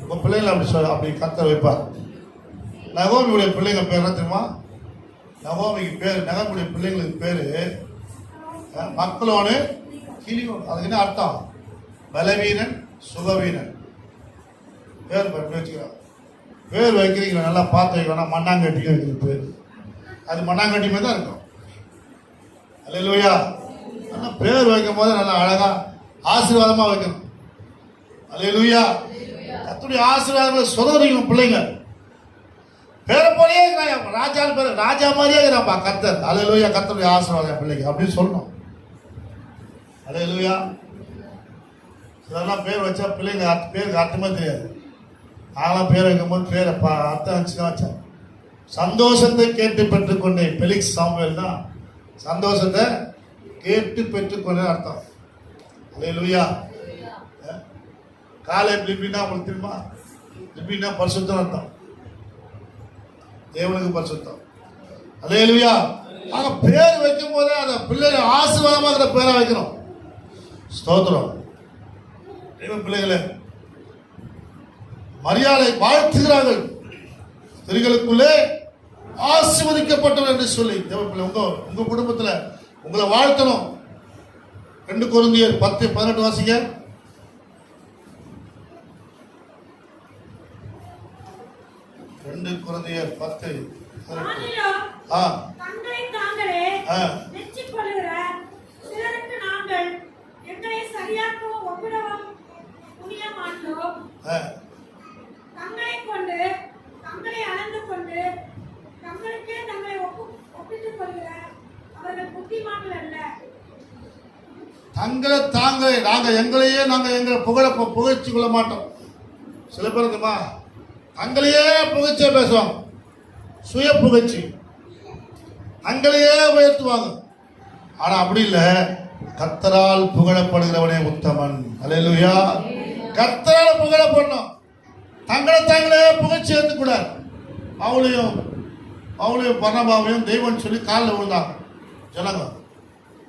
உங்க பிள்ளைகளை அப்படி சொல்ல அப்படி கர்த்தர் வைப்பார். நகோமியுடைய பிள்ளைங்க பேர் என்ன தெரியுமா? நகோமிக்கு பேர், நகோமியுடைய பிள்ளைங்களுக்கு பேரு மக்களோனு கிளியோன். அதுக்கு என்ன அர்த்தம்? பலவீனன் சுகவீனன். பேர் வச்சுக்கிறான். பேர் வைக்கிறீங்களா நல்லா பார்த்து வைக்கணும். மண்ணாங்கட்டிக்கு வைக்கிற பேர், அது மண்ணாங்கட்டி மாதிரி தான் இருக்கும். அல்லேலூயா. நல்லா பேர் வைக்கும் போது நல்லா அழகா ஆசீர்வாதமா வைக்கணும். அல்லேலூயா. கர்த்தருடைய ஆசீர்வாதங்களை சுதந்திரிக்கணும் பிள்ளைங்க. பேரை போலயே இருக்கிறான், ராஜா பேர் ராஜா மாதிரியே இருக்கிறாப்பா கர்த்தர். அல்லேலூயா. கர்த்தருடைய ஆசீர்வாதம் பிள்ளைங்க அப்படின்னு சொல்லணும். அல்லேலூயா. இதெல்லாம் பேர் வச்சா பிள்ளைங்க பேருக்கு அர்த்தமே தெரியாது. நான்லாம் பேர் வைக்கும் போது பேரை அர்த்தம் வச்சுதான் வச்சேன். சந்தோஷத்தை கேட்டு பெற்றுக்கொண்டேன். பெலிக்ஸ் சாமுவேல் தான் சந்தோஷத்தை கேட்டு பெற்றுக்கொண்டேன் அர்த்தம். அல்லேலூயா. காலை லிபினா உங்களுக்கு தெரியுமா? லிபினா பரிசுத்தம் அர்த்தம், தேவனுக்கு பரிசுத்தம். அல்லேலூயா. ஆக பேர் வைக்கும் போதே அந்த பிள்ளைகளை ஆசீர்வாதமாக பேரை வைக்கணும். ஸ்தோத்திரம். தேவ பிள்ளைகளை மரியாதை வாழ்த்துகிறார்கள். ஸ்திரீகளுக்குள்ளே ஆசீர்வதிக்கப்பட்டவர் என்று சொல்லி தேவ பிள்ளை உங்க குடும்பத்தில் உங்களை வாழ்த்தணும். 2 கொரிந்தியர் 10:18 வாசிங்க. 2 கொரிந்தியர் 10:18. தங்களை தாங்களே மெச்சிக் கொள்ளுகிற சிலருக்கு நாங்கள் எங்களை சரியாக்கவும் ஒப்பிடவும் துணிய மாட்டோம். தங்களை கொண்டு தங்களை அளந்து கொண்டு தங்களுக்கே தங்களை ஒப்பிட்டுக் கொள்கிற அவர்கள் புத்திமான்கள் அல்ல. தங்களை தாங்களே எங்களையே எங்களை புகழ்ச்சி கொள்ள மாட்டோம். சில பேர் இருக்குமா தங்களையே புகழ்ச்சியா பேசுவாங்க, சுய புகழ்ச்சி, தங்களையே உயர்த்துவாங்க. ஆனா அப்படி இல்லை. கர்த்தரால் புகழப்படுகிறவனே உத்தமன். அல்லேலூயா. கர்த்தரால் புகழப்படணும். தங்களை தாங்களே புகழ்ச்சி ஏற்றுக்கூடாது. அவளையும் பர்னபாவையும் தெய்வம்னு சொல்லி காலில் விழுந்தாங்க ஜனங்க.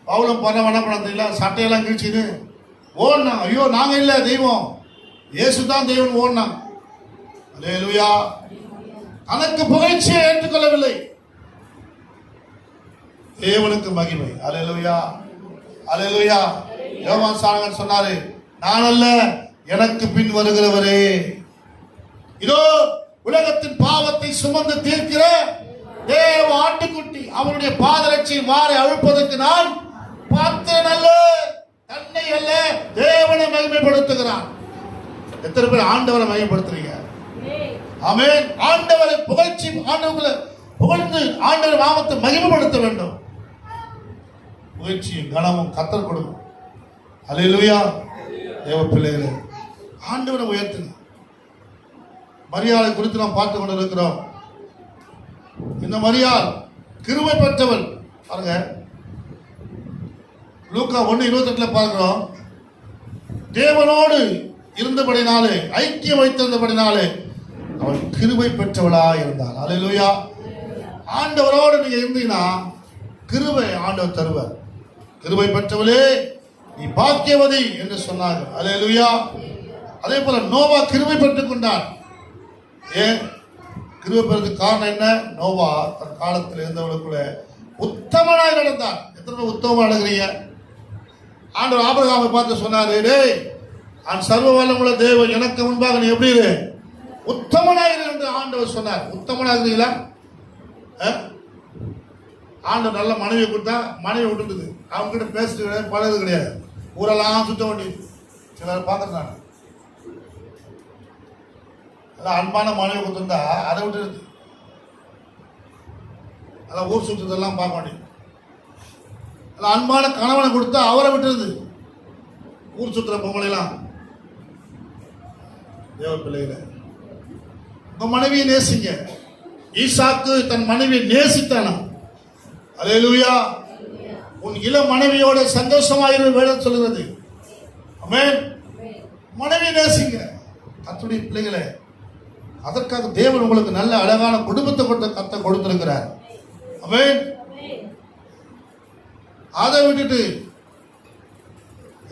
பவுலும் பர்னபா என்ன பண்ணீங்களா, சட்டையெல்லாம் கிழிச்சின்னு ஓடினாங்க. ஐயோ நாங்க இல்லை தெய்வம், இயேசு தான் தெய்வம் ஓடினாங்க. அல்லேலூயா. தனக்கு புகழ்ச்சியை ஏற்றுக்கொள்ளவில்லை. தேவனுக்கு மகிமை. அல்லேலூயா. அல்லேலூயா. யோவான் சாணகன் சொன்னாரு, நான் அல்ல எனக்கு பின் வருகிறவரே, இதோ உலகத்தின் பாவத்தை சுமந்து தீர்க்கிற தேவ ஆட்டுக்குட்டி, அவருடைய பாதரட்சியை மாறி அழுப்பதற்கு நான் பாத்திரன் அல்ல, தன்னை அல்ல தேவனை மகிமைப்படுத்துகிறான். எத்தனை பேர் ஆண்டவரை மகிமைப்படுத்துறீங்க? ஆமென். ஆண்டவரை புகழ்ச்சி, ஆண்டவர்களை புகழ்ந்து ஆண்டவர் நாமத்தை மகிமைப்படுத்த வேண்டும். புகழ்ச்சியும் கனமும் கர்த்தர் கொடுக்கும். அல்லேலூயா. தேவ பிள்ளைகளே, ஆண்டவரை உயர்த்துங்க. மரியாதை குறித்து நாம் பார்த்து கொண்டு இருக்கிறோம். இந்த மரியாள் கிருபை பெற்றவள். பாருங்க, லூக்கா 1:28 பார்க்கிறோம். தேவனோடு இருந்தபடினாலே, ஐக்கியம் வைத்திருந்தபடினாலே அவள் கிருபை பெற்றவளா இருந்தாள். அல்லேலூயா. ஆண்டவரோடு நீங்க இருந்தீங்கன்னா கிருபை ஆண்டவர் தருவார். கிருபை பெற்றவளே நீ பாக்கியவதி என்று சொன்னாங்க. அல்லேலூயா. அதே போல நோவா கிருபை பெற்றுக் கொண்டான். ஏன் கிருபை பெறதுக்கு காரணம் என்ன? நோவா தன் காலத்தில் இருந்தவர்களுக்குள்ள உத்தமனாய் நடந்தான். எத்தனை பேர் உத்தமமா நடக்கிறீங்க? ஆண்டவர் ஆபிரகாமை பார்த்து சொன்னாரு, டேய் நான் சர்வ வல்லமுள்ள தேவன், எனக்கு முன்பாக நீ எப்படி இரு? உத்தமனாயிரு என்று ஆண்டவர் சொன்னார். உத்தமனாகிறீங்களா? ஆண்டவர் நல்ல மனைவி கொடுத்தா மனைவி விட்டுடுது, அவங்க கிட்ட பேசிட்டு கிடையாது, பழகுது கிடையாது, ஊரெல்லாம் சுத்த வேண்டியது. சிலர் பார்த்துருந்தாங்க எல்லாம் அன்பான மனைவி கொடுத்துருந்தா அதை விட்டுருது, அதான் ஊர் சுற்றுறதெல்லாம் பார்க்க வேண்டியது. அன்பான கணவனை கொடுத்தா அவரை விட்டுருது, ஊர் சுற்றுற பொங்கலாம். தேவ பிள்ளைகளை உங்க மனைவியை நேசிங்க. ஈசாக்கு தன் மனைவியை நேசித்தானா? அல்லேலூயா. உன் இள மனைவியோட சந்தோஷமாயிரு வேதம் சொல்லுகிறது. ஆமென். மனைவியை நேசிங்க. கர்த்தருடைய பிள்ளைகளே, அதற்காக தேவன் உங்களுக்கு நல்ல அழகான குடும்பத்தை கர்த்தர் கொடுத்திருக்கிறார். ஆமென். அதை விட்டுட்டு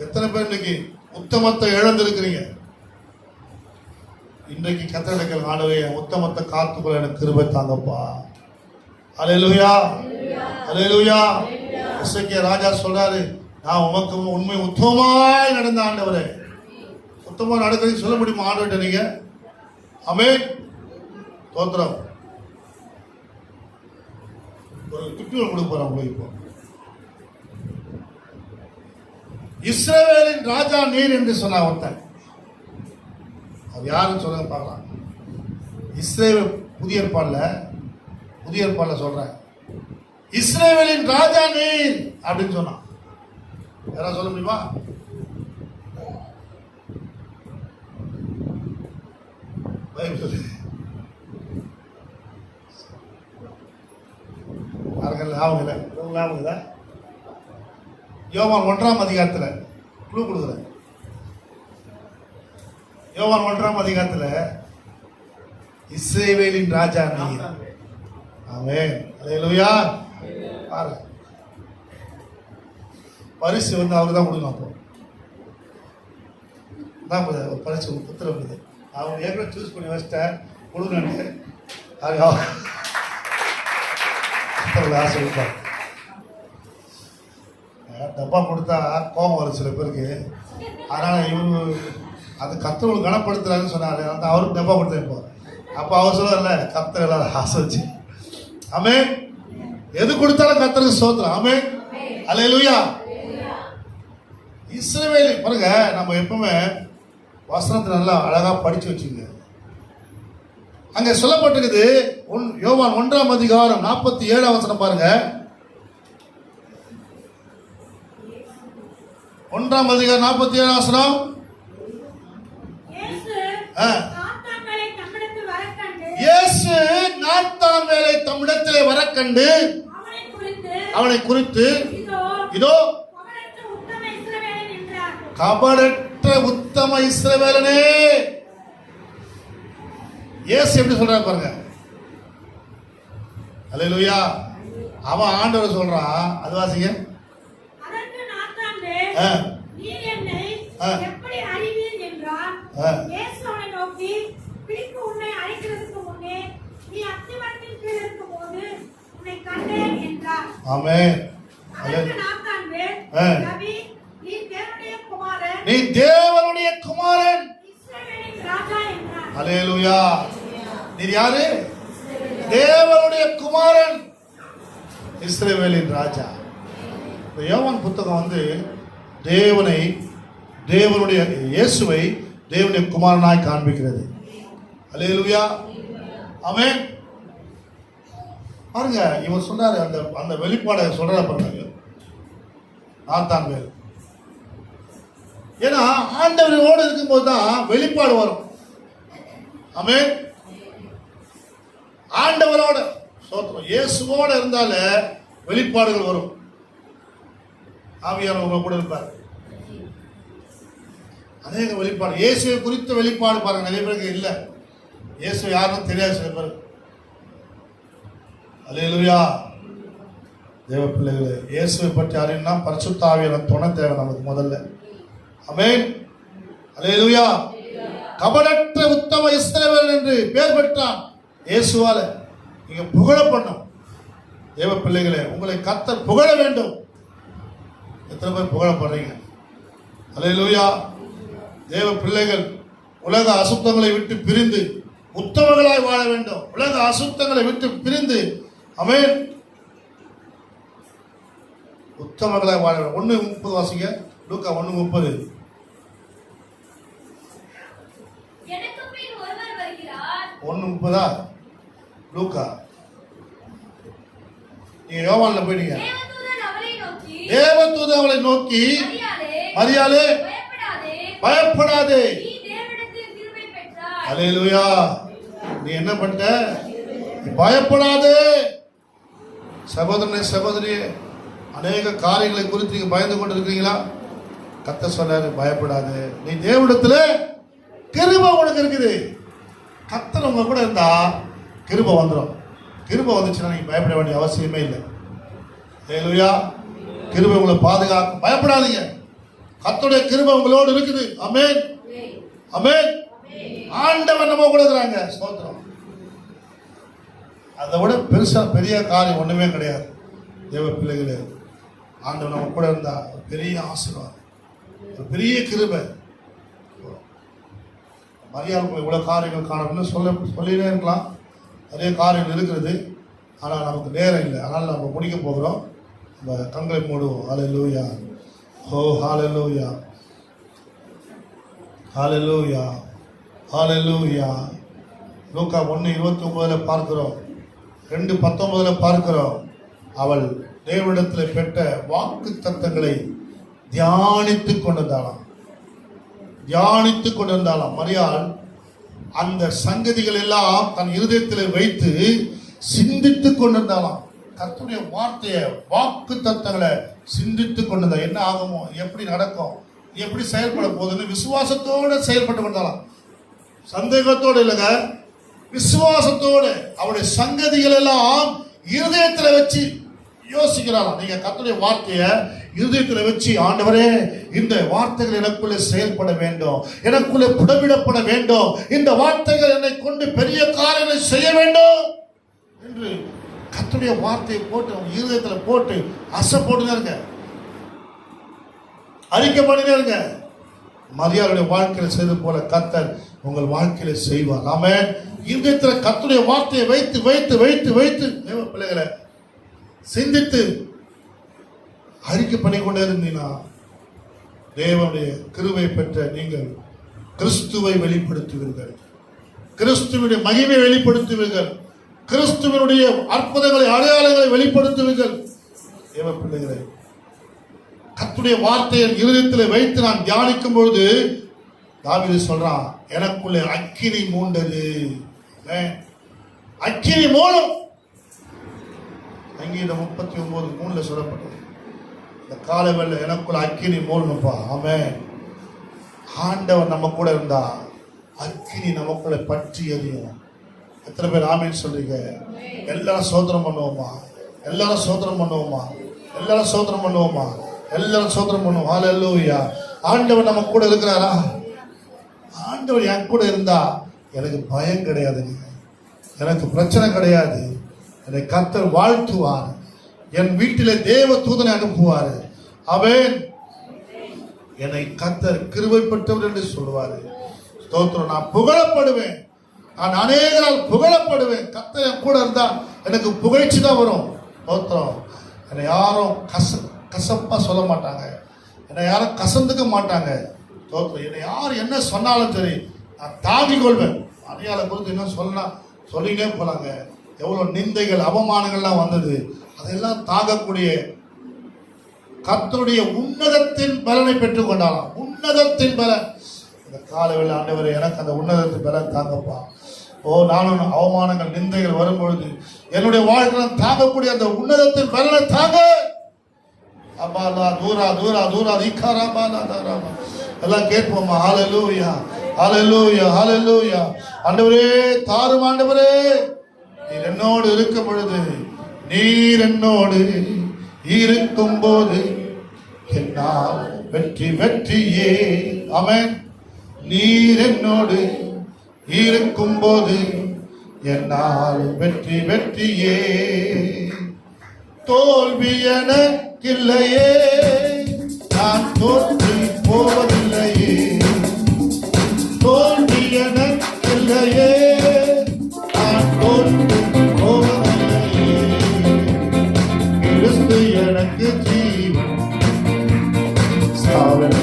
எத்தனை பேர் இன்னைக்கு உத்தமத்தை இழந்திருக்கிறீங்க? இன்றைக்கு கர்த்தருடைய ஆண்டவரே உத்தமத்தை காத்துக்கொள்ள எனக்கு கிருபை தாங்கப்பா. அல்லேலூயா, அல்லேலூயா. எசேக்கியா ராஜா சொல்றாரு, நான் உமக்கு உண்மை உத்தமமாய் நடந்த ஆண்டவரே. உத்தமமா நடக்கிறதுக்கு சொல்ல முடியுமா ஆண்டவர்கிட்ட நீங்க? ஆமென். தோத்திரம். ஒரு கிஃப்ட் கொடுக்க போறேன் உங்களுக்கு. இப்போ இஸ்ரவேலின் ராஜா நீர் என்று சொன்ன ஒருத்தன், அது யாருன்னு சொல்லுங்க பார்க்கலாம். இஸ்ரவேல் புதிய ஏற்பாடுல சொல்றேன், இஸ்ரவேலின் ராஜா நீர் அப்படின்னு சொன்னான். யாராவது சொல்ல முடியுமா? ஞாபகம் யோவான் 1ஆம் அதிகாரத்தில் க்ளூ கொடுக்குறேன். யோவான் 1ஆம் அதிகாரத்தில் இஸ்ரவேலின் ராஜா நீர். ஆமென். அல்லேலூயா. பாருங்க, பரிசு அவருக்கு தான் கொடுக்கணும். அப்போ தான் ஒரு பரிசு உத்தரவு அவங்க ஏற்கனவே சூஸ் பண்ணி வச்சிட்டேன் கொடுக்கணுன்ட்டு ஆசை கொடுப்பாங்க. டப்பா கொடுத்தா கோபம் வரும் சில பேருக்கு. அதனால் இவரு அது கர்த்தர் கனப்படுத்துறாருன்னு சொன்னார், அந்த அவருக்கு டப்பா கொடுத்துருப்போம். அப்போ அவர் சொல்லுவார்ல, கர்த்தர் எல்லாரும் ஆசை வச்சு. ஆமென். எது கொடுத்தாலும் கர்த்தருக்கு ஸ்தோத்திரம். ஆமென். அல்லேலூயா. இஸ்ரவேல் பாருங்க, நம்ம எப்பவுமே வசனத்தை நல்லா அழகா படிச்சு வச்சுங்க. அங்க சொல்லப்பட்டிருக்குது யோவான் 1ஆம் அதிகாரம் 47ஆம் வசனம் பாருங்க. 1ஆம் அதிகாரம் 47ஆம் வசனம். இயேசு நாத்தான்வேலை தம்மிடத்திலே வரக்கண்டு அவனை குறித்து இதோ கபடற்ற உத்தம இஸ்ரவேலனே. இயேசு எப்படி சொல்றாரு பாருங்க. அல்லேலூயா. அவன் ஆண்டவர் சொல்றான், அது வாசிங்க. ஆமென். நீ தேவனுடைய குமாரன். அல்லேலூயா. நீ யாரு? தேவனுடைய குமாரன், இஸ்ரவேலின் ராஜா. யோவான் புத்தகம் தேவனுடைய இயேசுவை தேவனுடைய குமாரனாய் காண்பிக்கிறது. அல்லேலூயா. ஆமென். பாருங்க, இவர் சொன்னாரு, அந்த வெளிப்பாடை சொல்ற பாருங்க நாத்தான்வேல். ஏன்னா ஆண்டவரோடு இருக்கும்போது தான் வெளிப்பாடு வரும். ஆமென். ஆண்டவரோட சோத்திரம் இயேசுவோட இருந்தாலே வெளிப்பாடுகள் வரும். ஆவியானவர் உங்க கூட இருப்பார். அநேக வெளிப்பாடு, இயேசுவை குறித்த வெளிப்பாடு பாருங்க நிறைய பேருக்கு இல்லை. இயேசு யாருன்னு தெரியாது சில பேருக்கு. அல்லேலூயா. தேவ பிள்ளைகளே, இயேசுவை பற்றி அறியணும்னா பரிசுத்த ஆவியானவர் துணை தேவை நமக்கு முதல்ல. ஆமென். அல்லேலூயா. கபடற்ற உத்தம இஸ்ரவேல் என்று பெயர் பெற்றான் இயேசுவால. நீங்க புகழப்படணும். தேவ பிள்ளைகளே, உங்களை கர்த்தர் புகழ வேண்டும். எத்தனை பேர் புகழப்படுறீங்க? அல்லேலூயா. தேவ பிள்ளைகள் உலக அசுத்தங்களை விட்டு பிரிந்து உத்தமங்களாய் வாழ வேண்டும். உலக அசுத்தங்களை விட்டு பிரிந்து ஆமென் உத்தமங்களாய் வாழ வேண்டும். 1:30 வாசிங்க. லூக்கா 1:30. எனக்கு பின் ஒருவர் வருகிறார். 1:30 லூக்கா. நீங்க யோவான்ல போயிட்டீங்க. தேவதூதன் அவளை நோக்கி மரியாளே பயப்படாதே, நீ தேவனிடத்தில் கிருபை பெற்றாய். அல்லேலூயா. நீ என்ன பண்ணிட்ட? பயப்படாதே. சகோதரனே சகோதரியே, அநேக காரியங்களை குறித்து நீங்க பயந்து கொண்டு இருக்கிறீங்களா? கர்த்தர் சொன்னாரு பயப்படாதே, நீ தேவனிடத்துல கிருபை உனக்கு இருக்குது. கர்த்தர் உங்க கூட இருந்தா கிருபை வந்துடும். கிருபை வந்துச்சுன்னா நீங்க பயப்பட வேண்டிய அவசியமே இல்லை. அல்லேலூயா. கிருபை உங்களை பாதுகாக்கும். பயப்படாதீங்க. கர்த்தருடைய கிருபை உங்களோடு இருக்குது. ஆமென் ஆமென். ஆண்டவர் நம்ம கூட இருக்கிறாங்க. ஸ்தோத்திரம். அதை விட பெருசா பெரிய காரியம் ஒண்ணுமே கிடையாது. தேவ பிள்ளைகளே, ஆண்டவர் நம்ம கூட இருந்தா பெரிய ஆசீர்வாதம், ஒரு பெரிய கிருபை. மரியாதை இவ்வளவு காரியங்கள் காணணும்னு சொல்லினே இருக்கலாம். நிறைய காரியங்கள் இருக்கிறது. ஆனால் நமக்கு நேரம் இல்லை. அதனால் நம்ம முடிக்க போகிறோம். நம்ம கண்களை மூடுவோம். ஹல்லேலூயா. ஓ ஹல்லேலூயா. ஹல்லேலூயா. ஹல்லேலூயா. லூக்கா 1:29 பார்க்கிறோம். 2:19 பார்க்கிறோம். அவள் தேவனிடத்தில் பெற்ற வாக்கு தத்தங்களை தியானித்துக் கொண்டிருந்தாளாம். தியானித்துக் கொண்டிருந்தாளாம். மரியாள் அந்த சங்கதிகள் எல்லாம் தன் இருதயத்தில் வைத்து சிந்தித்துக் கொண்டிருந்தாலாம். கர்த்தருடைய வார்த்தையை வாக்கு தத்தங்களை சிந்தித்துக் கொண்டிருந்தா என்ன ஆகுமோ, எப்படி நடக்கும், எப்படி செயல்பட போகுதுன்னு விசுவாசத்தோடு செயல்பட்டு கொண்டாலாம். சந்தேகத்தோடு இல்லைங்க, விசுவாசத்தோடு அவருடைய சங்கதிகள் எல்லாம் இருதயத்தில் வச்சு யோசிக்கிறாளாம். நீங்க கர்த்தருடைய வார்த்தையை இருதயத்தில் வச்சு, ஆண்டவரே இந்த வார்த்தைகள் எனக்குள்ளே செயல்பட வேண்டும், எனக்குள்ளே புடமிடப்பட வேண்டும், இந்த வார்த்தைகள் என்னை கொண்டு பெரிய காரியங்களை செய்ய வேண்டும் என்று கர்த்தருடைய வார்த்தையை போட்டு அவங்க இருதயத்தில் போட்டு அசை போட்டுனே இருங்க, அறிக்கை பண்ணினே இருங்க. மரியாளுடைய வாழ்க்கையில செய்து போல கர்த்தர் உங்கள் வாழ்க்கையில செய்வார். ஆமென். இருதயத்தில் கர்த்தருடைய வார்த்தையை வைத்து வைத்து வைத்து வைத்து தேவ பிள்ளைகளை சிந்தித்து அறிக்கை பண்ணி கொண்டே இருந்தீங்கன்னா தேவனுடைய கிருபை பெற்ற நீங்கள் கிறிஸ்துவை வெளிப்படுத்துவீர்கள், கிறிஸ்துவனுடைய மகிமை வெளிப்படுத்துவீர்கள், கிறிஸ்துவனுடைய அற்புதங்களை அடையாளங்களை வெளிப்படுத்துவீர்கள். தேவ பிள்ளைகளை கர்த்தருடைய வார்த்தையை இருதயத்தில் வைத்து நான் தியானிக்கும் பொழுது தாவீது சொல்றான், எனக்குள்ளே அக்கினி மூண்டது. அக்கினி மூலம் சங்கீதம் 39:3 சொல்லப்பட்டது. இந்த காலவேளை எனக்குள்ள அக்கினி மூலணும்ப்பா. ஆமென். ஆண்டவர் நம்ம கூட இருந்தா அக்கினி நமக்குள்ள பற்றி எரியும். எத்தனை பேர் ஆமென் சொல்றீங்க? எல்லாரும் சோதனம் பண்ணுவோமா? எல்லாரும் சோதனம் பண்ணுவோமா? எல்லாரும் சோதனம் பண்ணுவோமா? எல்லாரும் சோதனம் பண்ணுவோம். ஹல்லேலூயா. ஆண்டவர் நம்ம கூட இருக்கிறாரா? ஆண்டவர் என் கூட இருந்தா எனக்கு பயம் கிடையாதுங்க, எனக்கு பிரச்சனை கிடையாது. என்னை கர்த்தர் வாழ்த்துவார், என் வீட்டிலே தேவ தூதனை அனுப்புவார். அவன் என்னை கர்த்தர் கிருபை பெற்றவர் என்று சொல்லுவாரு. ஸ்தோத்திரம். நான் புகழப்படுவேன், நான் அநேகரால் புகழப்படுவேன். கர்த்தர் என் கூட இருந்தா எனக்கு புகழ்ச்சி தான் வரும். ஸ்தோத்திரம். என்னை யாரும் கசப்பா சொல்ல மாட்டாங்க, என்னை யாரும் கசந்துக்க மாட்டாங்க. ஸ்தோத்திரம். என்னை யார் என்ன சொன்னாலும் சரி நான் தாங்கிக் கொள்வேன். அடையாள குறித்து என்ன சொல்லினே போலாங்க. எவ்வளவு நிந்தைகள் அவமானங்கள்லாம் வந்தது, அதெல்லாம் தாங்கக்கூடிய கர்த்தருடைய உன்னதத்தின் பலனை பெற்றுக் கொண்டாலாம். உன்னதத்தின் பலன். இந்த காலையில் ஆண்டவரே எனக்கு அந்த உன்னதத்தின் பலன் தாங்கப்பா. ஓ, நானும் அவமானங்கள் நிந்தைகள் வரும்பொழுது என்னுடைய வாழ்க்கையில் தாங்கக்கூடிய அந்த உன்னதத்தின் பலனை தாங்க. அப்பாலா தூரா தூரா தூரா இக்காராபாலா தாராபா எல்லாம் கேட்போமா? ஹல்லேலூயா ஹல்லேலூயா ஹல்லேலூயா. ஆண்டவரே தாரும், ஆண்டவரே நீர் என்னோடு இருக்கும் பொழுது நீர் என்னோடு இருக்கும்போது என்னால் வெற்றி வெற்றியே. ஆமென். நீர் என்னோடு இருக்கும்போது என்னால் வெற்றி வெற்றியே. தோல்வி எனக்கில்லையே, நான் தோற்று போவதில்லையே. தோல்வி எனக்கில்லையே, நான் தோற்று போவதில்லையே. கிறிஸ்து எனக்கு ஜீவன், சாவல்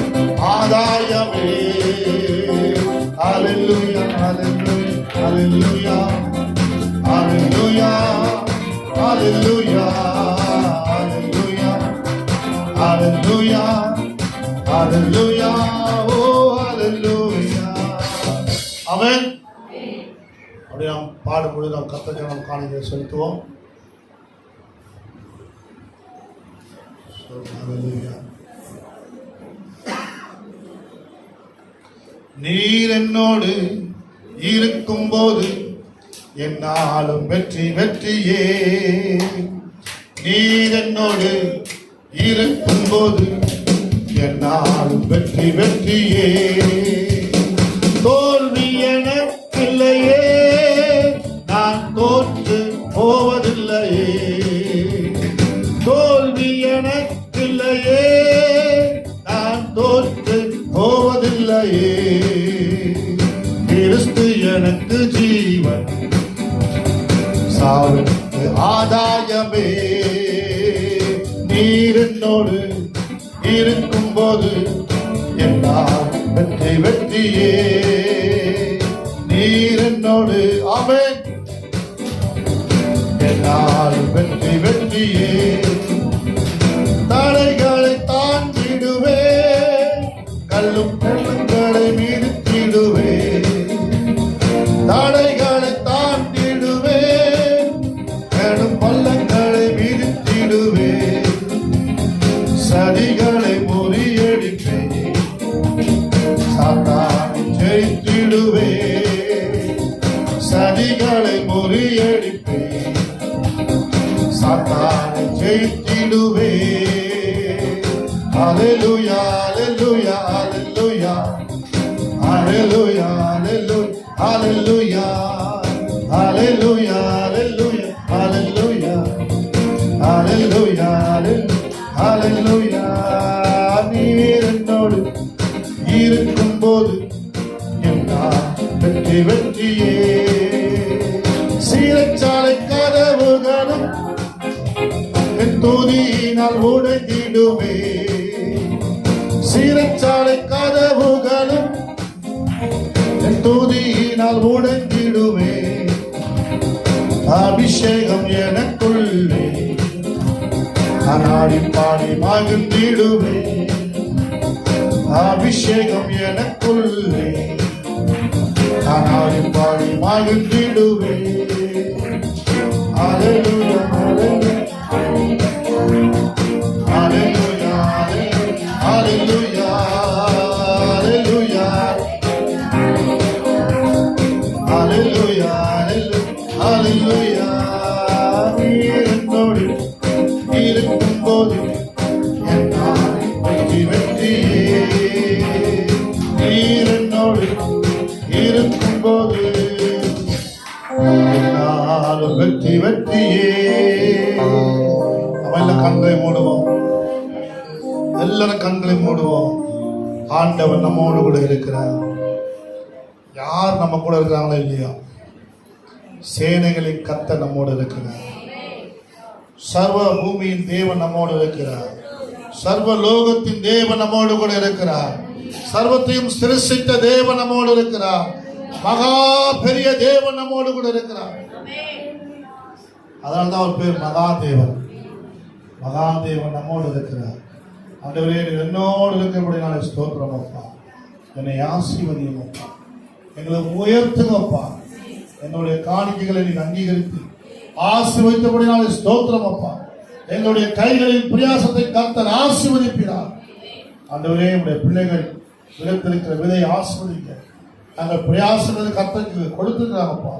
ஆதாயமே. ஹல்லேலூயா, ஹல்லேலூயா, ஹல்லேலூயா, ஹல்லேலூயா, ஹல்லேலூயா, ஹல்லேலூயா, ஹல்லேலூயா, ஓ ஹல்லேலூயா. ஆமென். அப்படி நாம் பாடும்பொழுது நாம் கர்த்தருக்கு நாம் காணிக்கை செலுத்துவோம். ஹல்லேலூயா. நீர் என்னோடு இருக்கும்போது என்னாலும் வெற்றி வெற்றியே. நீர் என்னோடு இருக்கும்போது என்னாலும் வெற்றி வெற்றியே. தோல்வி எனக்கில்லையே, நான் தோற்று போவதில்லையே. தோல்வி எனக்கில்லையே, நான் தோற்று போவதில்லையே. கிறிஸ்து எனக்கு ஜீவன், சாவுக்கு ஆதாயமே. நீர் என்னோடு இருக்கும்போது என்னால் வெற்றி வெற்றியே. நீர் என்னோடு, ஆமென், என்னால் வெற்றி வெற்றியே. தடைகளை தாண்டிடுவே, கல்லும் பெண்களை மீறித்திடுவே. தடைகளை தாண்டிடுவே, கடும் பள்ளங்களை மீறித்திடுவே. சதிகளை முறியடிப்பே, சாத்தானை ஜெயித்திடுவே. சதிகளை முறியடிப்பே, சாத்தானை ஜெயித்திடுவே. ஹல்லேலூயா, ஹல்லேலூயா, ஹல்லேலூயா, ஹல்லேலூயா, ஹல்லேலூயா, ஹல்லேலூயா, ஹல்லேலூயா, ஹல்லேலூயா, ஹல்லேலூயா. நீர் என்னோடு இருக்கும்போது என்னால் வெற்றி வெற்றியே. சீரச்சாலை கதவுகளும் என் துதியினால் உடைந்திடுமே. சீரச்சாலை கதவுகளும் என் துதியினால் உடைந்திடுமே. அபிஷேகம் எனக்குள்ளே நாடி பாடி மகிழ்ந்திடுவே. அபிஷேகம் எனக்குள்ளே நாடி பாடி மகிழ்ந்திடுவே. ஹல்லேலூயா, ஹல்லேலூயா, ஹல்லேலூயா, ஹல்லேலூயா, ஹல்லேலூயா, ஹல்லேலூயா. நீர் என்னோடு இருக்கும்போது என்னால் வெற்றி வெற்றியே. நீர் என்னோடு இருக்கும்போது என்னாலும் வெற்றி வெற்றியே. நம்ம எல்லாம் கண்களை மூடுவோம், எல்லாரும் கண்களை மூடுவோம். ஆண்டவர் நம்மோடு கூட இருக்கிறார். யார் நம்ம கூட இருக்கிறாங்களோ இல்லையா, சேனைகளின் கர்த்தர் நம்மோடு இருக்கிறார். சர்வ பூமியின் தேவன் நம்மோடு இருக்கிறார். சர்வ லோகத்தின் தேவன் நம்மோடு கூட இருக்கிறார். சர்வத்தையும் சிருஷ்டித்த தேவன் நம்மோடு இருக்கிறார். மகா பெரிய தேவன் நம்மோடு கூட இருக்கிறார். அதனால்தான் அவர் பேர் மகாதேவன். மகாதேவன் நம்மோடு இருக்கிறார். ஆண்டவரே, என்னோடு இருக்கிறபடினால ஸ்தோத்திரம் அப்பா. என்னை ஆசீர்வதியும் அப்பா, எங்களை உயர்த்துங்கப்பா. என்னுடைய காணிக்கைகளை நீ அங்கீகரித்து ஆசீர்வதித்தபடினாலே ஸ்தோத்திரம் அப்பா. எங்களுடைய கைகளின் பிரயாசத்தை கர்த்தர் ஆசீர்வதிக்கிறார். ஆண்டவரே, உடைய பிள்ளைகள் விளைத்திருக்கிற விதை ஆசீர்வதிக்க நாங்கள் பிரயாசம் கர்த்தருக்கு கொடுத்துருக்கிறாங்கப்பா.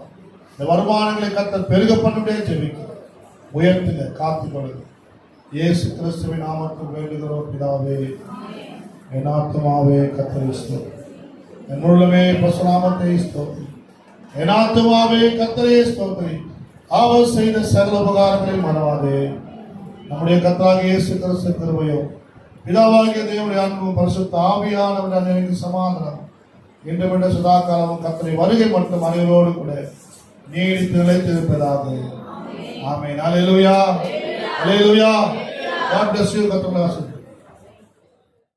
இந்த வருமானங்களை கர்த்தர் பெருக பண்ணும்படியே ஜெபிக்கிறோம். உயர்த்துங்க, காத்துக்கொள்ளுங்க. இயேசு கிறிஸ்துவின் நாமத்தில் வேண்டுகிறோம் பிதாவே. என் ஆத்துமாவே கர்த்தரை ஸ்தோத்திரி, என் உள்ளமே பரிசுநாமத்தை ஸ்தோத்திரி. என் ஆத்துமாவே கர்த்தரை ஸ்தோத்திரி, அவர் செய்த சகல உபகாரங்களை மறவாதே. நம்முடைய கர்த்தராகிய இயேசு கிறிஸ்து கிருபையும் பிதாவாகிய தேவனுடைய அன்பும் பரிசுத்த ஆவியானவருடைய அன்பின் சமாதானம் இன்று விட சதாகாலமும் கர்த்தரை வருகை மட்டும் அனைவரோடு கூட நீடித்து நிலைத்திருப்பதாக. ஆமென். அல்லேலூயா, அல்லேலூயா. God bless you. கர்த்தர் உங்களை ஆசீர்வதிப்பார்.